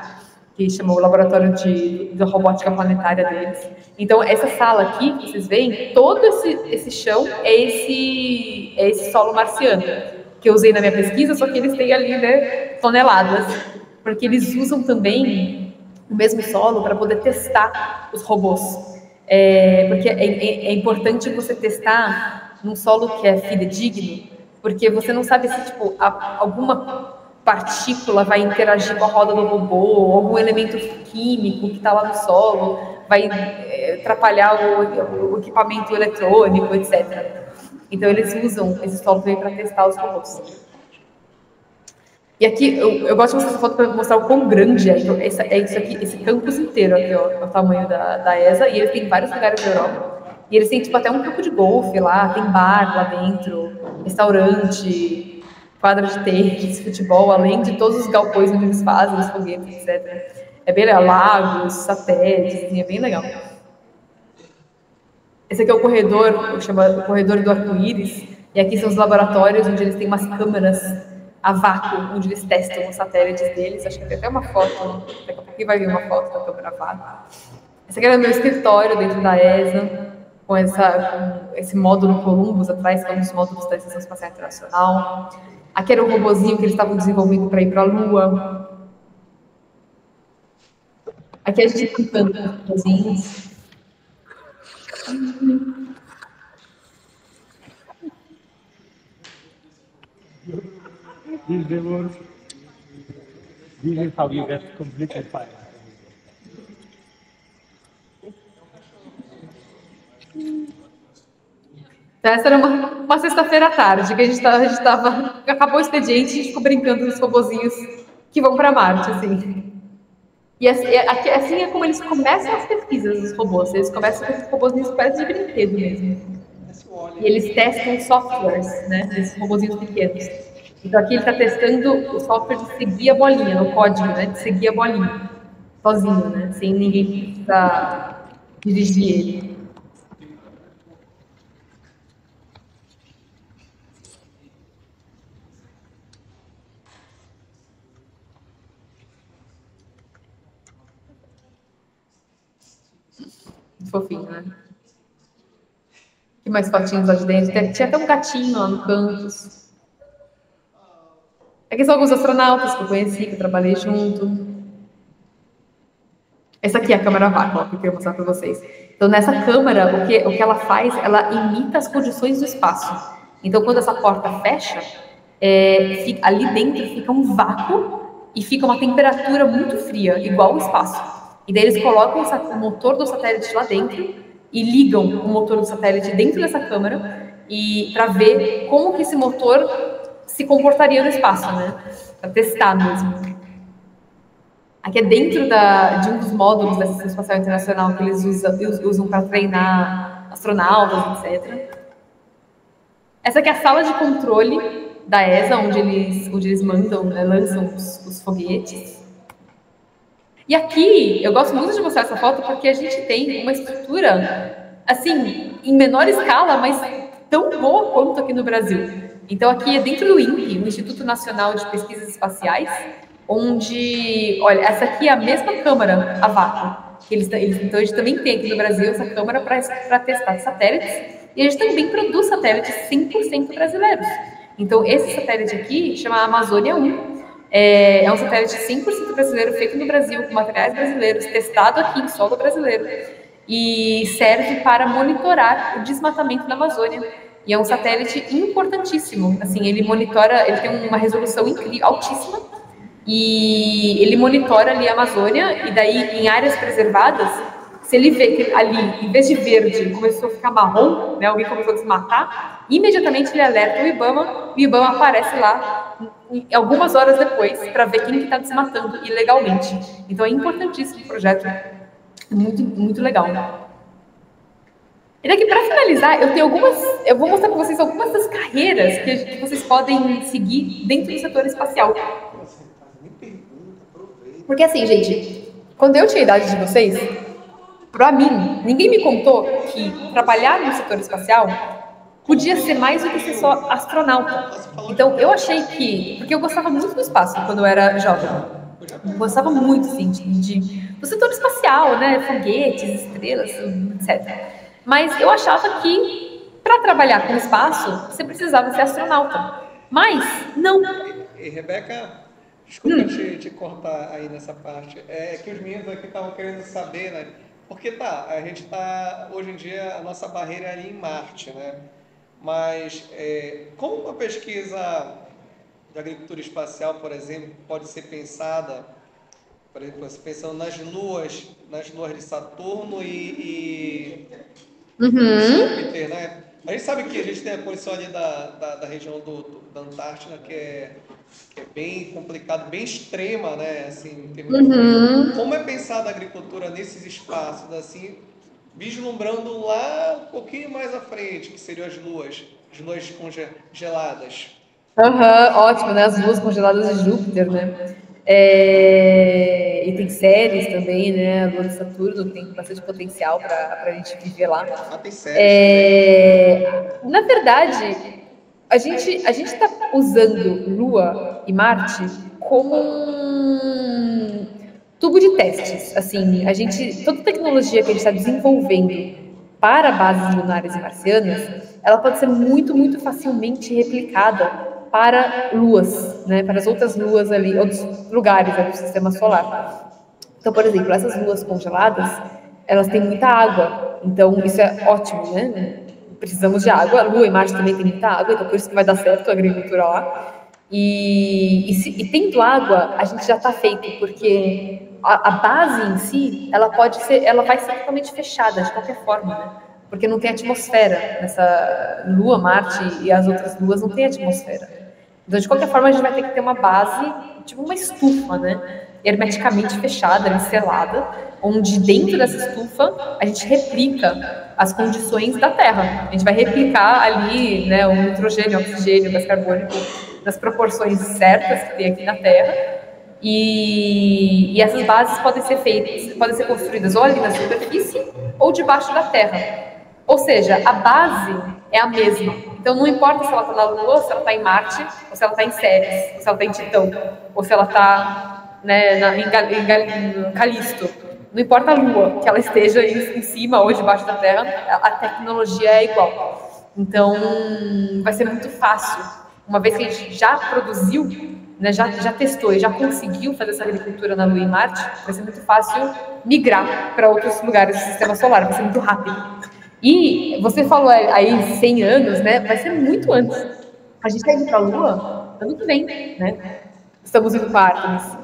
que chamou o laboratório de robótica planetária deles. Então, essa sala aqui, que vocês veem, todo esse chão é esse solo marciano, que eu usei na minha pesquisa, só que eles têm ali, né, toneladas, porque eles usam também o mesmo solo para poder testar os robôs. Porque é importante você testar num solo que é fidedigno, porque você não sabe se, tipo, alguma partícula vai interagir com a roda do robô, ou algum elemento químico que está lá no solo vai atrapalhar o equipamento eletrônico, etc. Então, eles usam esse solo também para testar os robôs. E aqui, eu gosto de mostrar essa foto para mostrar o quão grande é. Então, isso aqui, esse campus inteiro aqui, ó, é o tamanho da ESA, e eles têm vários lugares da Europa. E eles têm, tipo, até um campo de golfe lá, tem bar lá dentro, restaurante, quadra de tênis, futebol, além de todos os galpões onde eles fazem os foguetes, etc. É bem legal, lagos, satélites, assim, é bem legal. Esse aqui é o corredor, chama o corredor do arco-íris, e aqui são os laboratórios onde eles têm umas câmeras a vácuo, onde eles testam os satélites deles. Acho que tem até uma foto, daqui a pouquinho vai vir uma foto da câmera a vácuo. Esse aqui era o meu escritório dentro da ESA, com esse módulo Columbus atrás, que é um dos módulos da Estação Espacial Internacional. Aqui era o robozinho que eles estavam desenvolvendo para ir para a Lua. Aqui a gente brincando com os robozinhos. This is how you get completely fired. Então, essa era uma sexta-feira à tarde, que a gente acabou o expediente, a gente ficou brincando nos robozinhos que vão para Marte, assim. E assim é como eles começam as pesquisas dos robôs. Eles começam com esses robozinhos perto de brinquedo mesmo. E eles testam softwares, né, desses robozinhos pequenos. Então aqui ele está testando o software de seguir a bolinha, no código, né, de seguir a bolinha, sozinho, né, sem ninguém precisar dirigir ele. Fofinho, né? Que mais fotinhos lá de dentro? Tinha até um gatinho lá no campus. Aqui são alguns astronautas que eu conheci, que eu trabalhei junto. Essa aqui é a câmera vácuo, que eu queria mostrar para vocês. Então, nessa câmera, o que ela faz? Ela imita as condições do espaço. Então, quando essa porta fecha, ali dentro fica um vácuo e fica uma temperatura muito fria, igual o espaço. E daí eles colocam o motor do satélite lá dentro e ligam o motor do satélite dentro dessa câmera para ver como que esse motor se comportaria no espaço, né? Para testar mesmo. Aqui é dentro de um dos módulos da Estação Espacial Internacional que eles usam para treinar astronautas, etc. Essa aqui é a sala de controle da ESA, onde eles mandam, né, lançam os foguetes. E aqui, eu gosto muito de mostrar essa foto porque a gente tem uma estrutura, assim, em menor escala, mas tão boa quanto aqui no Brasil. Então, aqui é dentro do INPE, o Instituto Nacional de Pesquisas Espaciais, onde, olha, essa aqui é a mesma câmara a vácuo. Então, a gente também tem aqui no Brasil essa câmara para testar satélites, e a gente também produz satélites 100% brasileiros. Então, esse satélite aqui chama Amazônia 1. É um satélite 100% brasileiro, feito no Brasil, com materiais brasileiros, testado aqui em solo brasileiro, e serve para monitorar o desmatamento da Amazônia. E é um satélite importantíssimo. Assim, ele monitora, ele tem uma resolução incrível, altíssima, E ele monitora ali a Amazônia, e daí em áreas preservadas, se ele vê que ali, em vez de verde, começou a ficar marrom, né, alguém começou a desmatar, imediatamente ele alerta o IBAMA aparece lá algumas horas depois para ver quem está desmatando ilegalmente. Então é importantíssimo o projeto, é muito legal. E daqui, para finalizar, eu vou mostrar para vocês algumas das carreiras que vocês podem seguir dentro do setor espacial. Porque assim, gente, quando eu tinha a idade de vocês, para mim, ninguém me contou que trabalhar no setor espacial podia ser mais do que ser só astronauta. Então, eu achei que... Porque eu gostava muito do espaço quando eu era jovem. Eu gostava muito, sim, do setor espacial, né? Foguetes, estrelas, etc. Mas eu achava que, para trabalhar com espaço, você precisava ser astronauta. Mas, não. E Rebeca, desculpa te cortar aí nessa parte. É que os meninos aqui estavam querendo saber, né? Porque a gente está, hoje em dia, a nossa barreira é ali em Marte, né? Mas como uma pesquisa de agricultura espacial, por exemplo, pode ser pensada, por exemplo, pensando nas luas de Saturno e Júpiter, né? A gente sabe que a gente tem a condição ali da região da Antártida, que é bem complicado, bem extrema, né? Assim, em termos de... Como é pensada a agricultura nesses espaços, assim, vislumbrando lá um pouquinho mais à frente, que seriam as luas congeladas? Ótimo, né? As luas congeladas de Júpiter, né? E tem séries também, né? A Lua de Saturno, que tem bastante potencial para a gente viver lá. Tem séries também. Na verdade, a gente está usando Lua e Marte como um tubo de testes. Assim, toda a tecnologia que a gente está desenvolvendo para bases lunares e marcianas, ela pode ser muito facilmente replicada para luas, né, para as outras luas ali, outros lugares do sistema solar. Então, por exemplo, essas luas congeladas, elas têm muita água, então isso é ótimo, né? Precisamos de água, a Lua e Marte também tem muita água, então por isso que vai dar certo a agricultura lá. E tendo água, a gente já está feito, porque a base em si, ela vai ser totalmente fechada de qualquer forma, né? Porque não tem atmosfera. Nessa Lua, Marte e as outras luas não tem atmosfera. Então, de qualquer forma, a gente vai ter que ter uma base, tipo uma estufa, né? Hermeticamente fechada, selada, onde dentro dessa estufa a gente replica as condições da Terra. A gente vai replicar ali, né, o nitrogênio, o oxigênio, o gás carbônico nas proporções certas que tem aqui na Terra. E essas bases podem ser construídas ou ali na superfície ou debaixo da Terra. Ou seja, a base é a mesma. Então não importa se ela está na Lua, se ela está em Marte, ou se ela está em Ceres, ou se ela está em Titão, ou se ela está, né, em Calisto. Não importa a Lua, que ela esteja em cima ou debaixo da Terra, a tecnologia é igual. Então vai ser muito fácil. Uma vez que a gente já produziu, né, já testou e já conseguiu fazer essa agricultura na Lua e Marte, vai ser muito fácil migrar para outros lugares do sistema solar, vai ser muito rápido. E você falou aí 100 anos, né? Vai ser muito antes. A gente está indo para a Lua ano que vem, né? Estamos indo para Artemis.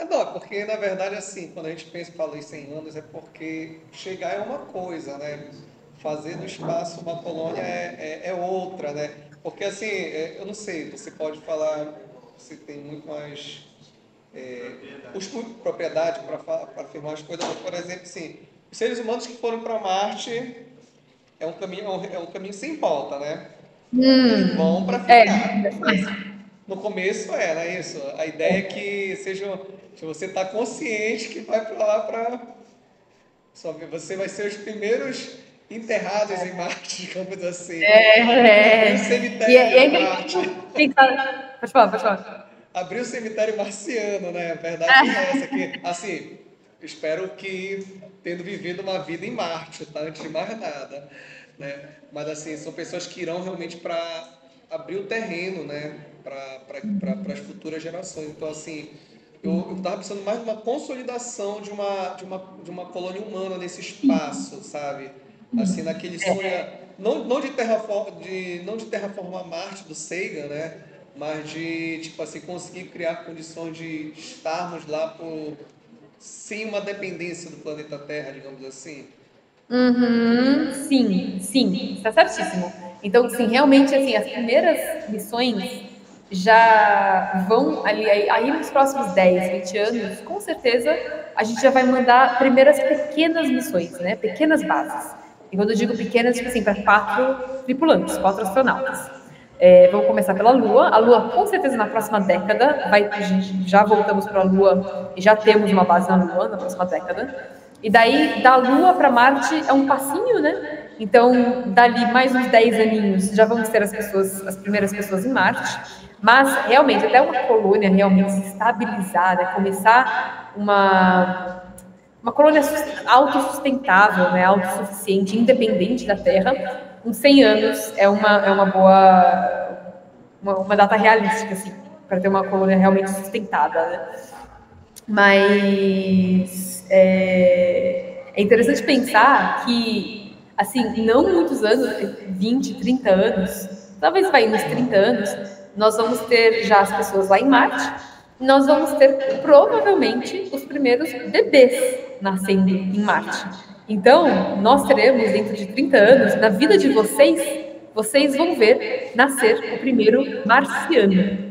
Não, porque na verdade, assim, quando a gente fala em 100 anos, é porque chegar é uma coisa, né? Fazer do espaço uma colônia é outra, né? Porque, assim, eu não sei, você pode falar, você tem muito mais propriedade para afirmar as coisas, mas, por exemplo, assim, os seres humanos que foram para Marte é um caminho sem volta, né? Eles vão para ficar. No começo né? Isso. A ideia é que se você está consciente que vai para lá para... Você vai ser os primeiros enterrados em Marte, digamos assim. Abrir o cemitério de Marte. Pode falar. Abrir o cemitério marciano, né? A verdade é essa, que, assim, espero que tendo vivido uma vida em Marte, tá? Antes de mais nada, né? Mas, assim, são pessoas que irão realmente para abrir o terreno, né? Para as futuras gerações. Então, assim, eu estava pensando mais numa consolidação de uma colônia humana nesse espaço, sabe? Assim, naquele sonho, não de terraformar Marte do Sagan, né? mas de, tipo assim, conseguir criar condições de estarmos lá sem uma dependência do planeta Terra, digamos assim. Uhum, sim, está certíssimo. Então, sim, realmente, assim, as primeiras missões já vão ali, aí nos próximos 10, 20 anos, com certeza, a gente já vai mandar primeiras pequenas missões, né? Pequenas bases. E quando eu digo pequenas, tipo assim, para 4 tripulantes, 4 astronautas. Vamos começar pela Lua. A Lua, com certeza, na próxima década, a gente já voltamos para a Lua e já temos uma base na Lua na próxima década. E daí, da Lua para Marte é um passinho, né? Então, dali mais uns 10 aninhos, já vamos ter as primeiras pessoas em Marte. Mas, realmente, até uma colônia realmente se estabilizar, né? Começar uma colônia autossustentável, né? Autossuficiente, independente da Terra, uns 100 anos é uma boa, uma data realística, assim, para ter uma colônia realmente sustentada, né? Mas é interessante pensar que, assim, não muitos anos, 20, 30 anos, talvez vai uns 30 anos, nós vamos ter já as pessoas lá em Marte, nós vamos ter provavelmente os primeiros bebês nascendo em Marte. Então, nós teremos, dentro de 30 anos, na vida de vocês vão ver nascer o primeiro marciano.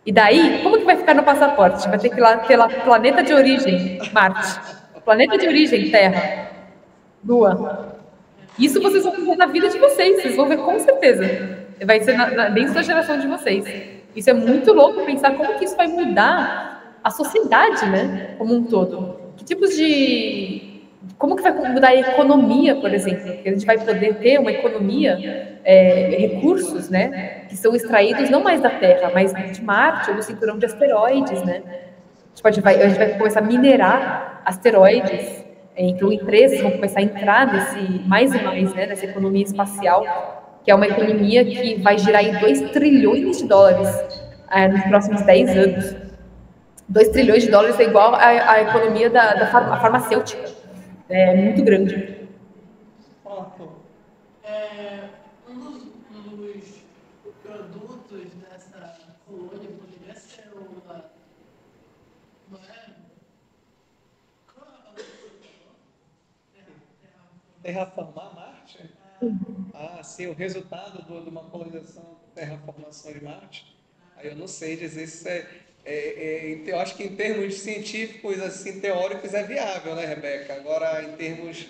E daí, como que vai ficar no passaporte? Vai ter que ir lá ter lá planeta de origem, Marte. Planeta de origem, Terra. Lua. Isso vocês vão ver na vida de vocês vão ver com certeza. Vai ser dentro da geração de vocês. Isso é muito louco pensar como que isso vai mudar a sociedade, né? Como um todo. Que tipos de... Como que vai mudar a economia, por exemplo? Porque a gente vai poder ter uma economia, recursos, né? Que são extraídos não mais da Terra, mas de Marte ou do cinturão de asteroides, né? A gente vai começar a minerar asteroides, então empresas vão começar a entrar mais e mais, né, nessa economia espacial, que é uma economia que vai girar em 2 trilhões de dólares nos próximos 10 anos. 2 trilhões de dólares é igual à economia da farmacêutica. É muito grande. Um dos produtos dessa colônia poderia ser uma... Não é? Terraformar Marte? Ah, sim, o resultado de uma colonização, terraformação de Marte. Aí eu não sei dizer se eu acho que em termos científicos, assim, teóricos, é viável, né, Rebeca? Agora, em termos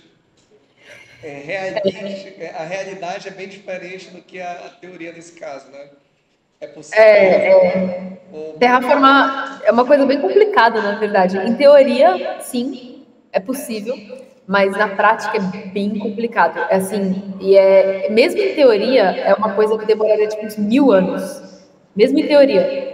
realísticos, a realidade é bem diferente do que a teoria nesse caso, né? É possível Terraformar é uma coisa bem complicada, na verdade. Em teoria, sim, é possível, mas na prática é bem complicado. É assim, mesmo em teoria, é uma coisa que demoraria tipo uns 1000 anos. Mesmo em teoria.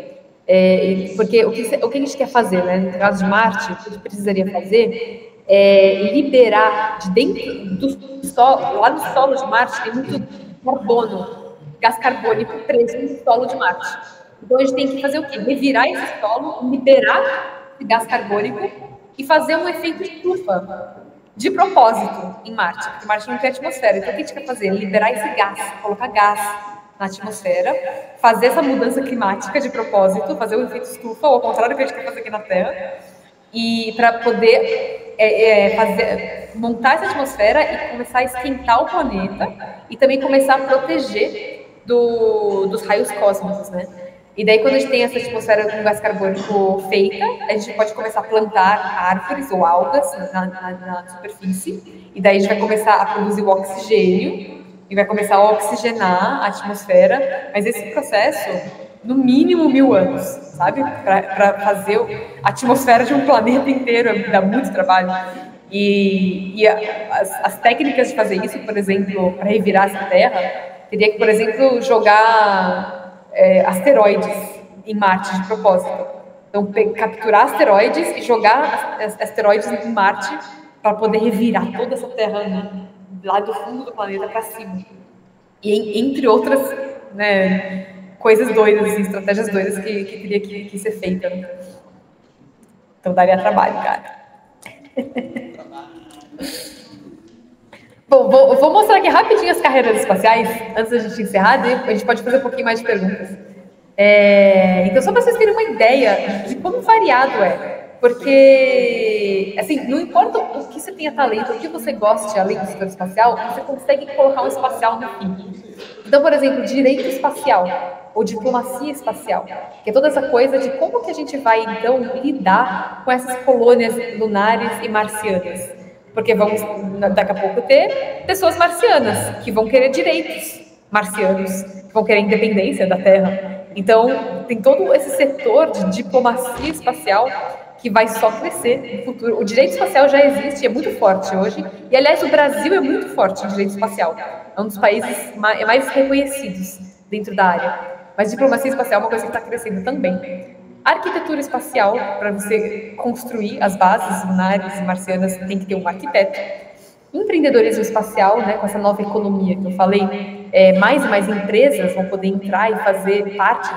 Porque o que a gente quer fazer, né? No caso de Marte, o que a gente precisaria fazer é liberar de dentro do solo, lá no solo de Marte tem muito carbono, gás carbônico preso no solo de Marte. Então a gente tem que fazer o quê? Revirar esse solo, liberar esse gás carbônico e fazer um efeito estufa de propósito em Marte, porque Marte não tem atmosfera. Então o que a gente quer fazer? Liberar esse gás, colocar gás na atmosfera, fazer essa mudança climática de propósito, fazer o efeito estufa, ou ao contrário do que a gente quer fazer aqui na Terra, e para poder montar essa atmosfera e começar a esquentar o planeta e também começar a proteger dos raios cósmicos, né? E daí, quando a gente tem essa atmosfera com gás carbônico feita, a gente pode começar a plantar árvores ou algas na superfície, e daí a gente vai começar a produzir o oxigênio, e vai começar a oxigenar a atmosfera, mas esse processo, no mínimo 1000 anos, sabe? Para fazer a atmosfera de um planeta inteiro, dá muito trabalho. E as técnicas de fazer isso, por exemplo, para revirar essa Terra, teria que, por exemplo, jogar asteroides em Marte de propósito. Então, capturar asteroides e jogar asteroides em Marte para poder revirar toda essa Terra, né, lá do fundo do planeta para cima. E entre outras, né, coisas doidas, estratégias doidas que teria que ser feita. Né? Então daria trabalho, cara. Bom, vou mostrar aqui rapidinho as carreiras espaciais, antes da gente encerrar, a gente pode fazer um pouquinho mais de perguntas. Então, só para vocês terem uma ideia de como variado é. Porque, assim, não importa o que você tenha talento, o que você goste além do setor espacial, você consegue colocar um espacial no fim. Então, por exemplo, direito espacial ou diplomacia espacial, que é toda essa coisa de como que a gente vai, então, lidar com essas colônias lunares e marcianas. Porque vamos, daqui a pouco, ter pessoas marcianas que vão querer direitos marcianos, que vão querer independência da Terra. Então, tem todo esse setor de diplomacia espacial que vai só crescer no futuro. O direito espacial já existe, é muito forte hoje, e aliás, o Brasil é muito forte em direito espacial. É um dos países mais reconhecidos dentro da área. Mas diplomacia espacial é uma coisa que está crescendo também. Arquitetura espacial, para você construir as bases lunares e marcianas, tem que ter um arquiteto. Empreendedorismo espacial, né, com essa nova economia que eu falei, mais e mais empresas vão poder entrar e fazer parte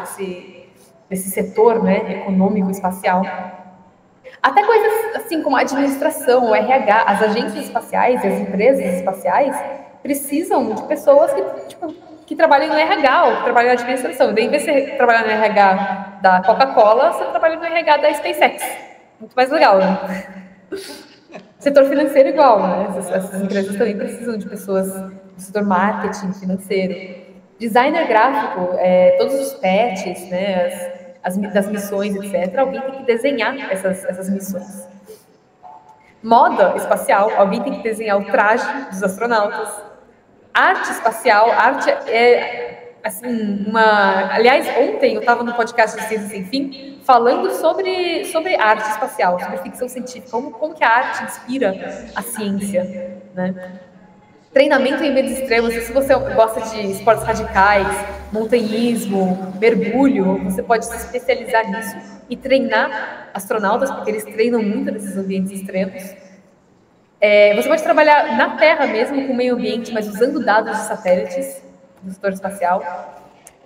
desse setor, né, econômico espacial. Até coisas assim como a administração, o RH, as agências espaciais e as empresas espaciais precisam de pessoas que trabalhem no RH ou que trabalhem na administração. Daí, em vez de você trabalhar no RH da Coca-Cola, você trabalha no RH da SpaceX. Muito mais legal, né? Setor financeiro igual, né? Essas empresas também precisam de pessoas do setor marketing financeiro. Designer gráfico, todos os patches, né? Das missões, etc. Alguém tem que desenhar essas missões. Moda espacial, alguém tem que desenhar o traje dos astronautas. Arte espacial, arte assim, Aliás, ontem eu estava no podcast de Ciência Sem Fim falando sobre arte espacial, sobre ficção científica, como que a arte inspira a ciência, né? Treinamento em medos extremos, se você gosta de esportes radicais, montanhismo, mergulho, você pode se especializar nisso e treinar astronautas, porque eles treinam muito nesses ambientes extremos. Você pode trabalhar na Terra mesmo, com o meio ambiente, mas usando dados de satélites do setor espacial.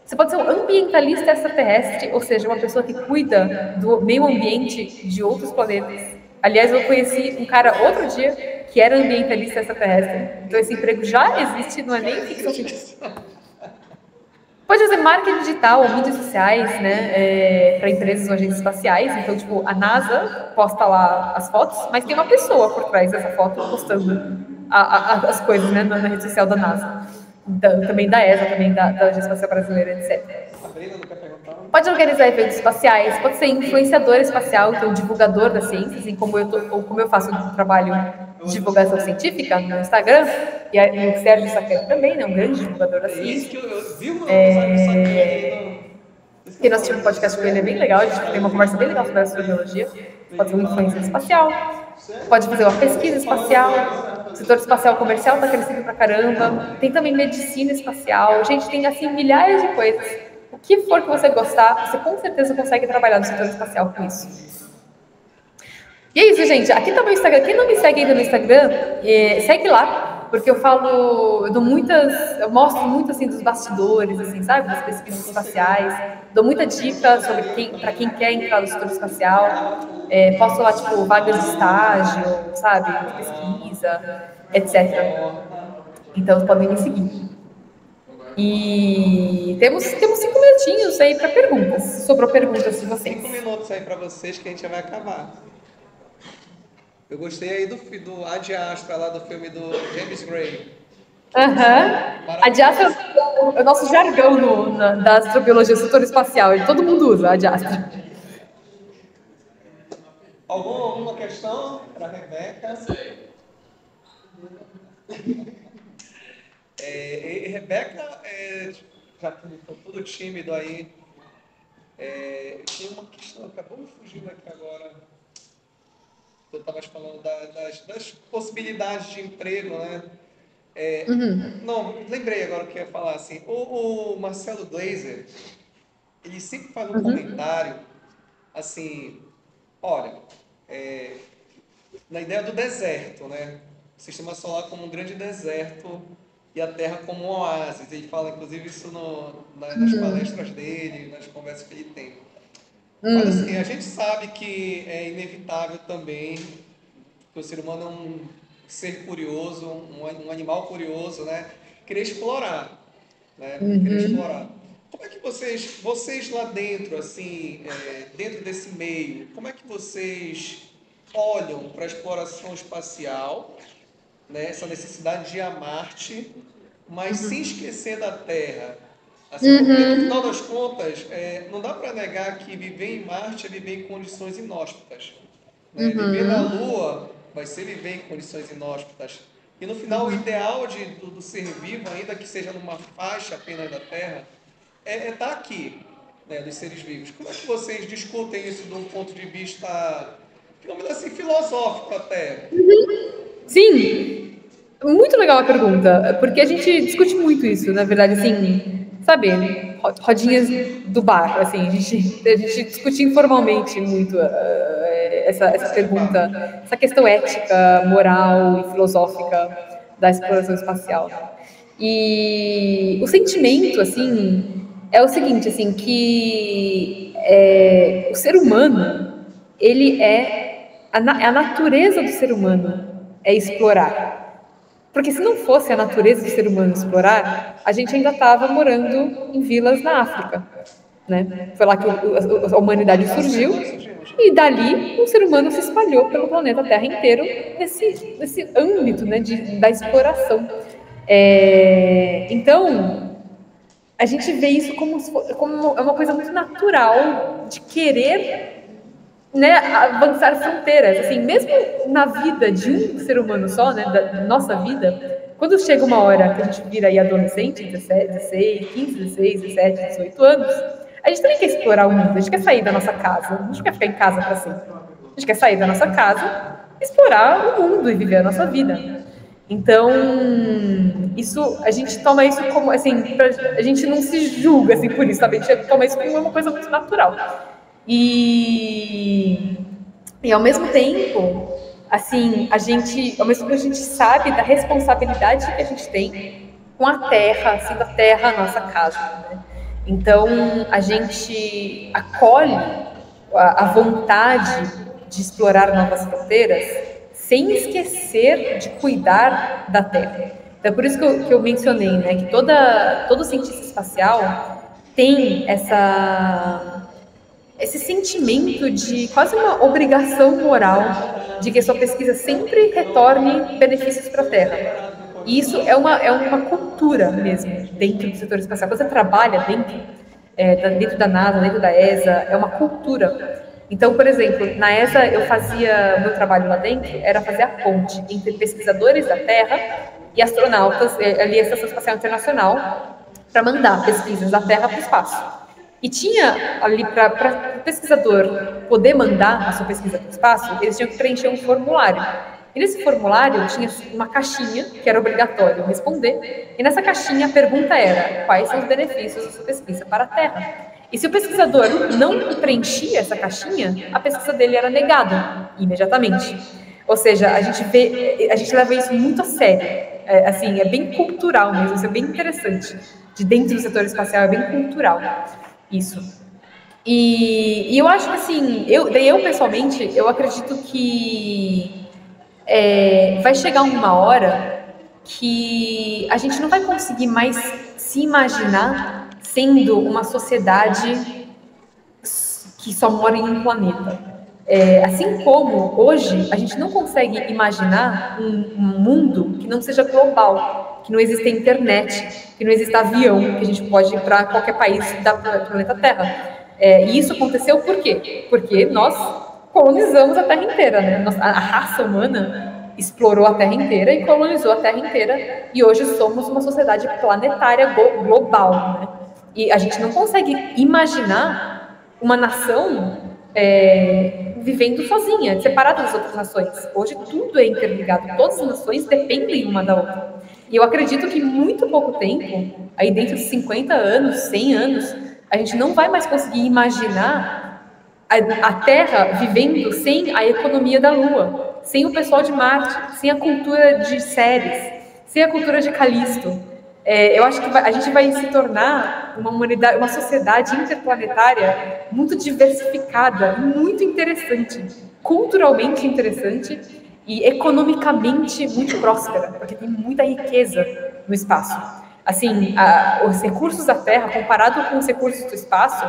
Você pode ser um ambientalista extraterrestre, ou seja, uma pessoa que cuida do meio ambiente de outros planetas. Aliás, eu conheci um cara outro dia que era ambientalista extraterrestre. Então, esse emprego já existe, não é nem ficção científica. Pode fazer marketing digital ou mídias sociais, né, para empresas ou agências espaciais. Então, tipo, a NASA posta lá as fotos, mas tem uma pessoa por trás dessa foto postando as coisas, né, na rede social da NASA. Então, também da ESA, também da Agência Espacial Brasileira, etc. Pode organizar eventos espaciais, pode ser influenciador espacial, então divulgador das ciências, assim como eu faço um trabalho de divulgação científica no Instagram, e o Sérgio Sacani também, né, um grande divulgador da ciência. Isso que eu vi uma mensagem que nós tivemos um podcast com ele, é bem legal, a gente tem uma conversa bem legal sobre a astrobiologia. Pode ser uma influência espacial, pode fazer uma pesquisa espacial, o setor espacial comercial está crescendo pra caramba, tem também medicina espacial, gente, tem assim milhares de coisas. O que for que você gostar, você com certeza consegue trabalhar no setor espacial com isso. E é isso, gente. Aqui tá meu Instagram. Quem não me segue ainda no Instagram, segue lá, porque eu mostro muito assim dos bastidores, assim, sabe, das pesquisas espaciais. Dou muita dica para quem quer entrar no setor espacial. Posto lá tipo vagas de estágio, sabe, de pesquisa, etc. Então podem me seguir. E temos 5 minutinhos aí para perguntas. Sobrou perguntas de vocês. 5 minutos aí para vocês que a gente já vai acabar. Eu gostei aí do Ad Astra lá do filme do James Gray. Ad Astra é o nosso jargão da astrobiologia, setor espacial. Todo mundo usa Ad Astra. Alguma questão para a Rebeca? Rebeca, já que ficou tudo tímido aí, tinha uma questão, acabou me fugindo aqui agora. Eu estava falando das possibilidades de emprego, né? Não, lembrei agora o que eu ia falar, assim, o Marcelo Glazer, ele sempre faz um comentário, assim, olha, na ideia do deserto, né? O sistema solar como um grande deserto e a Terra como um oásis. Ele fala, inclusive, isso nas palestras dele, nas conversas que ele tem. Mas, assim, a gente sabe que é inevitável também que o ser humano é um ser curioso, um animal curioso, né? Querer explorar, né? Querer explorar. Como é que vocês lá dentro, assim, dentro desse meio, como é que vocês olham para a exploração espacial, né, essa necessidade de ir a Marte, mas sem esquecer da Terra? Assim, porque no final das contas, não dá para negar que viver em Marte é viver em condições inóspitas, né? Viver na Lua vai ser viver em condições inóspitas. E no final, o ideal do ser vivo, ainda que seja numa faixa apenas da Terra, é estar aqui, né, dos seres vivos. Como é que vocês discutem isso de um ponto de vista, digamos assim, filosófico até? Sim, muito legal a pergunta, porque a gente discute muito isso, na verdade, assim, sabe, rodinhas do bar, assim, a gente discute informalmente muito essa pergunta, essa questão ética, moral e filosófica da exploração espacial. E o sentimento, assim, é o seguinte, assim, que o ser humano, ele a natureza do ser humano é explorar. Porque se não fosse a natureza do ser humano explorar, a gente ainda estava morando em vilas na África, né? Foi lá que a humanidade surgiu e dali o ser humano se espalhou pelo planeta Terra inteiro nesse âmbito, né, da exploração. Então, a gente vê isso como uma coisa muito natural de querer, né, avançar fronteiras, assim, mesmo na vida de um ser humano só, né, da nossa vida, quando chega uma hora que a gente vira aí adolescente, 16, 15, 16, 17, 18 anos, a gente também quer explorar o mundo, a gente quer sair da nossa casa, a gente quer ficar em casa para sempre, a gente quer sair da nossa casa, explorar o mundo e viver a nossa vida. Então, isso, a gente toma isso como, assim, a gente não se julga, assim, por isso, sabe? A gente toma isso como uma coisa muito natural. E ao mesmo tempo, assim, ao mesmo tempo a gente sabe da responsabilidade que a gente tem com a Terra, sendo a Terra a nossa casa, né? Então, a gente acolhe a vontade de explorar novas fronteiras sem esquecer de cuidar da Terra. Então, é por isso que eu mencionei, né, que todo cientista espacial tem esse sentimento de quase uma obrigação moral de que a sua pesquisa sempre retorne benefícios para a Terra. E isso é uma cultura mesmo dentro do setor espacial. Quando você trabalha dentro da NASA, dentro da ESA, é uma cultura. Então, por exemplo, na ESA meu trabalho lá dentro era fazer a ponte entre pesquisadores da Terra e astronautas, ali a Estação Espacial Internacional, para mandar pesquisas da Terra para o espaço. E tinha ali, para o pesquisador poder mandar a sua pesquisa para o espaço, eles tinham que preencher um formulário. E nesse formulário tinha uma caixinha, que era obrigatório responder, e nessa caixinha a pergunta era: quais são os benefícios da sua pesquisa para a Terra? E se o pesquisador não preenchia essa caixinha, a pesquisa dele era negada imediatamente. Ou seja, a gente leva isso muito a sério. Assim, é bem cultural mesmo, isso é bem interessante. De dentro do setor espacial é bem cultural isso. E eu acho que assim, eu pessoalmente, eu acredito que vai chegar uma hora que a gente não vai conseguir mais se imaginar sendo uma sociedade que só mora em um planeta. Assim como hoje a gente não consegue imaginar um mundo que não seja global, que não exista internet, que não exista avião, que a gente pode ir para qualquer país do planeta Terra. E isso aconteceu por quê? Porque nós colonizamos a Terra inteira, né? A raça humana explorou a Terra inteira e colonizou a Terra inteira, e hoje somos uma sociedade planetária global, né? E a gente não consegue imaginar uma nação vivendo sozinha, separada das outras nações. Hoje tudo é interligado, todas as nações dependem uma da outra. E eu acredito que em muito pouco tempo, aí dentro de 50 anos, 100 anos, a gente não vai mais conseguir imaginar a Terra vivendo sem a economia da Lua, sem o pessoal de Marte, sem a cultura de Ceres, sem a cultura de Calisto. Eu acho que a gente vai se tornar uma humanidade, uma sociedade interplanetária muito diversificada, muito interessante, culturalmente interessante e economicamente muito próspera, porque tem muita riqueza no espaço. Assim, os recursos da Terra, comparado com os recursos do espaço,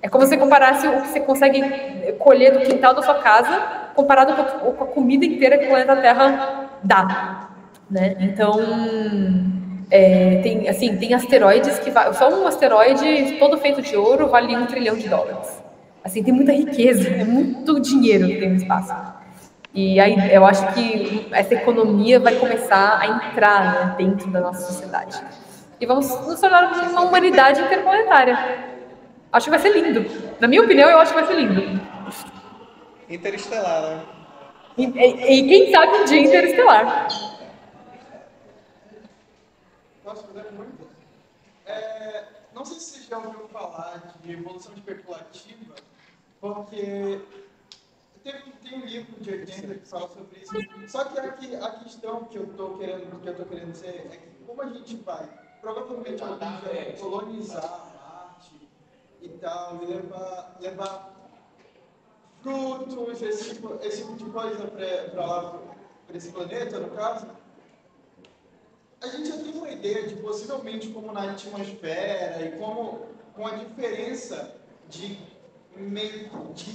é como se você comparasse o que você consegue colher do quintal da sua casa, comparado com a comida inteira que o planeta Terra dá, né? Então, tem asteroides que só um asteroide todo feito de ouro vale $1 trilhão. Assim, tem muita riqueza, é muito dinheiro que tem no espaço. E aí eu acho que essa economia vai começar a entrar, né, dentro da nossa sociedade. E vamos nos tornar uma humanidade interplanetária. Acho que vai ser lindo. Na minha opinião, eu acho que vai ser lindo. Interestelar, né? E quem sabe um dia interestelar. Posso fazer pergunta? Não sei se você já ouviu falar de evolução especulativa, porque tem um livro de 80 que fala sobre isso. Só que a questão que eu estou querendo dizer é que como a gente vai, provavelmente alguém vai colonizar Marte e tal, e levar frutos, esse tipo de coisa para lá, para esse planeta, no caso, a gente já tem uma ideia de possivelmente como na atmosfera e como com a diferença de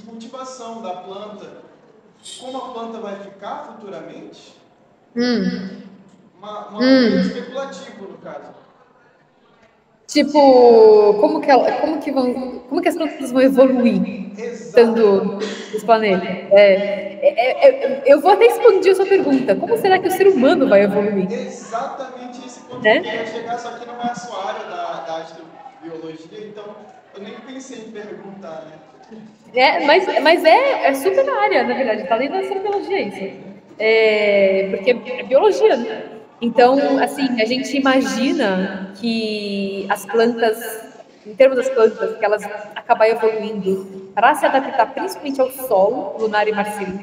cultivação da planta, como a planta vai ficar futuramente? Uma coisa especulativa, no caso. Tipo, como que as plantas vão evoluir estando nos planetas? Eu vou até expandir a sua pergunta. Como será que o ser humano vai evoluir? Exatamente esse ponto que eu queria chegar, só que não é a sua área da astrobiologia, então eu nem pensei em perguntar, né? Mas é super na área, na verdade, tá dentro da astrobiologia isso. Porque é biologia, né? Então, assim, a gente imagina que as plantas, em termos das plantas, que elas acabam evoluindo para se adaptar principalmente ao Sol, lunar e marciano,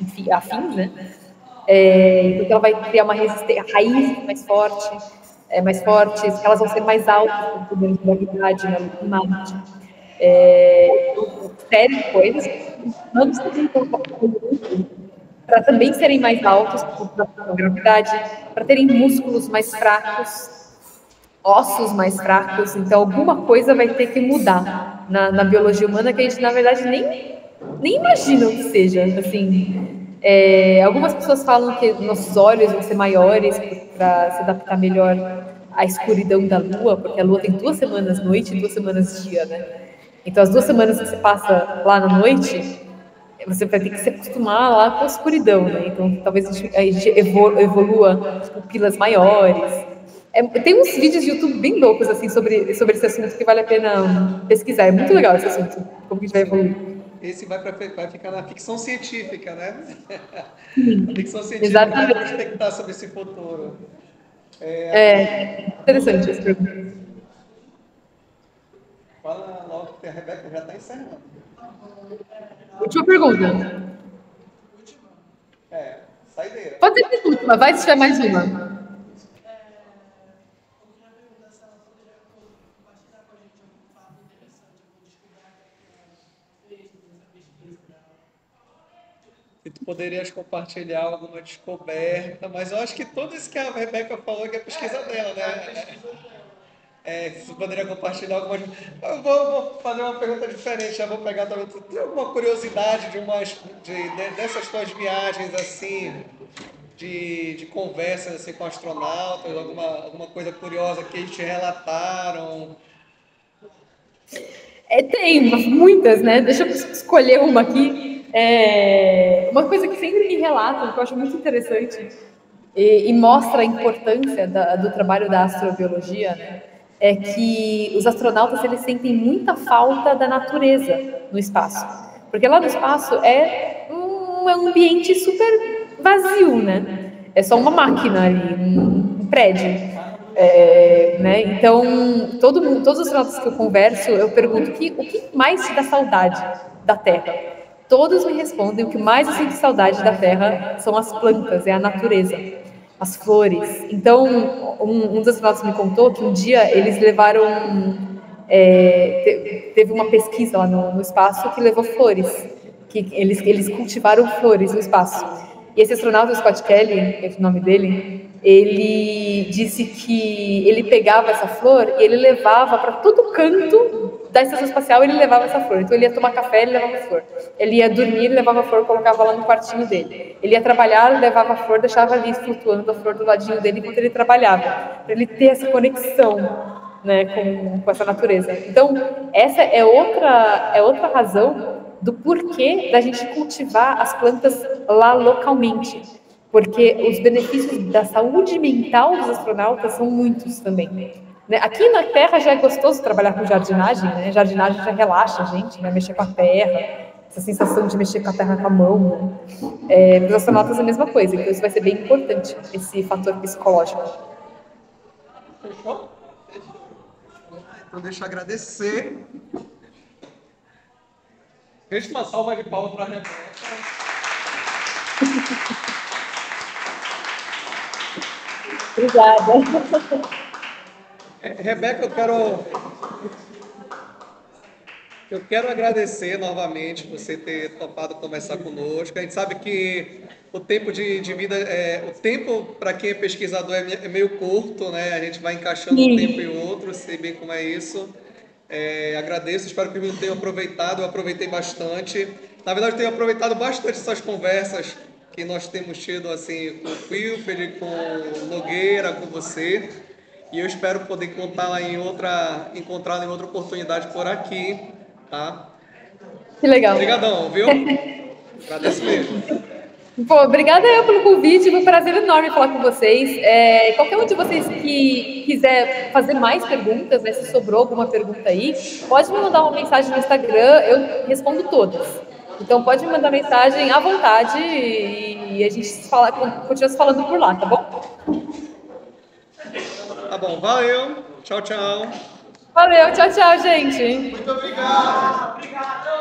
enfim, afins, né? Porque ela vai criar uma resistência, raízes mais fortes, que elas vão ser mais altas por menos gravidade na Marte. Série de coisas, humanos também estão para também serem mais altos por gravidade, para terem músculos mais fracos, ossos mais fracos. Então, alguma coisa vai ter que mudar na biologia humana que a gente, na verdade, nem imagina o que seja. Assim, algumas pessoas falam que nossos olhos vão ser maiores para se adaptar melhor à escuridão da Lua, porque a Lua tem 2 semanas noite e 2 semanas dia, né? Então, as 2 semanas que você passa lá na noite, você vai ter que se acostumar lá com a escuridão, né? Então, talvez a gente evolua pupilas maiores. Tem uns vídeos de YouTube bem loucos, assim, sobre esse assunto que vale a pena pesquisar. É muito legal esse assunto, como que a gente vai evoluir. Esse vai ficar na ficção científica, né? A ficção científica Exatamente. vai prospectar sobre esse futuro. Interessante essa pergunta. Fala logo que a Rebeca já está encerrando. Última pergunta. Saideira. Pode ser última, vai se tiver mais uma. E tu poderias compartilhar alguma descoberta, mas eu acho que tudo isso que a Rebeca falou que é pesquisa dela, né? Você poderia compartilhar algumas... Eu vou fazer uma pergunta diferente, já vou pegar também. Tu tem alguma curiosidade dessas tuas viagens, assim, de conversas assim, com astronautas, alguma coisa curiosa que eles te relataram? Tem muitas, né? Deixa eu escolher uma aqui. Uma coisa que sempre me relatam, que eu acho muito interessante, e mostra a importância do trabalho da astrobiologia, né? É que os astronautas eles sentem muita falta da natureza no espaço. Porque lá no espaço é um ambiente super vazio, né? É só uma máquina ali, um prédio. Né? Então, todos os astronautas que eu converso, eu pergunto o que mais te dá saudade da Terra? Todos me respondem o que mais eu sinto saudade da Terra são as plantas, é a natureza, as flores. Então, um dos astronautas me contou que um dia eles levaram... teve uma pesquisa lá no espaço que levou flores, que eles cultivaram flores no espaço. E esse astronauta, o Scott Kelly, que é o nome dele, ele disse que ele pegava essa flor e ele levava para todo canto da estação espacial, ele levava essa flor. Então ele ia tomar café, ele levava a flor. Ele ia dormir, ele levava a flor, colocava lá no quartinho dele. Ele ia trabalhar, levava a flor, deixava ali flutuando a flor do ladinho dele enquanto ele trabalhava, para ele ter essa conexão, né, com essa natureza. Então essa é outra razão do porquê da gente cultivar as plantas lá localmente. Porque os benefícios da saúde mental dos astronautas são muitos também. Né? Aqui na Terra já é gostoso trabalhar com jardinagem, né? Jardinagem já relaxa a gente, né? Mexer com a terra, essa sensação de mexer com a terra com a mão. Né? Para os astronautas é a mesma coisa, então isso vai ser bem importante, esse fator psicológico. Fechou? Então deixa eu agradecer. Deixa uma salva de palmas para a Rebeca. Obrigada. Rebeca, eu quero agradecer novamente você ter topado conversar conosco. A gente sabe que o tempo de vida, o tempo para quem é pesquisador é meio curto, né? A gente vai encaixando um tempo e outro, sei bem como é isso. Agradeço, espero que o menino tenha aproveitado, eu aproveitei bastante. Na verdade, eu tenho aproveitado bastante essas conversas que nós temos tido assim, com o Wilfred, com o Nogueira, com você. E eu espero poder encontrá-la em outra oportunidade por aqui, tá? Que legal. Obrigadão, viu? Agradeço mesmo. Pô, obrigada eu pelo convite, foi um prazer enorme falar com vocês. Qualquer um de vocês que quiser fazer mais perguntas, né, se sobrou alguma pergunta aí, pode me mandar uma mensagem no Instagram, eu respondo todas. Então pode me mandar mensagem à vontade e a gente continua se falando por lá, tá bom? Tá bom, valeu. Tchau, tchau. Valeu, tchau, tchau, gente. Muito obrigado. Obrigado.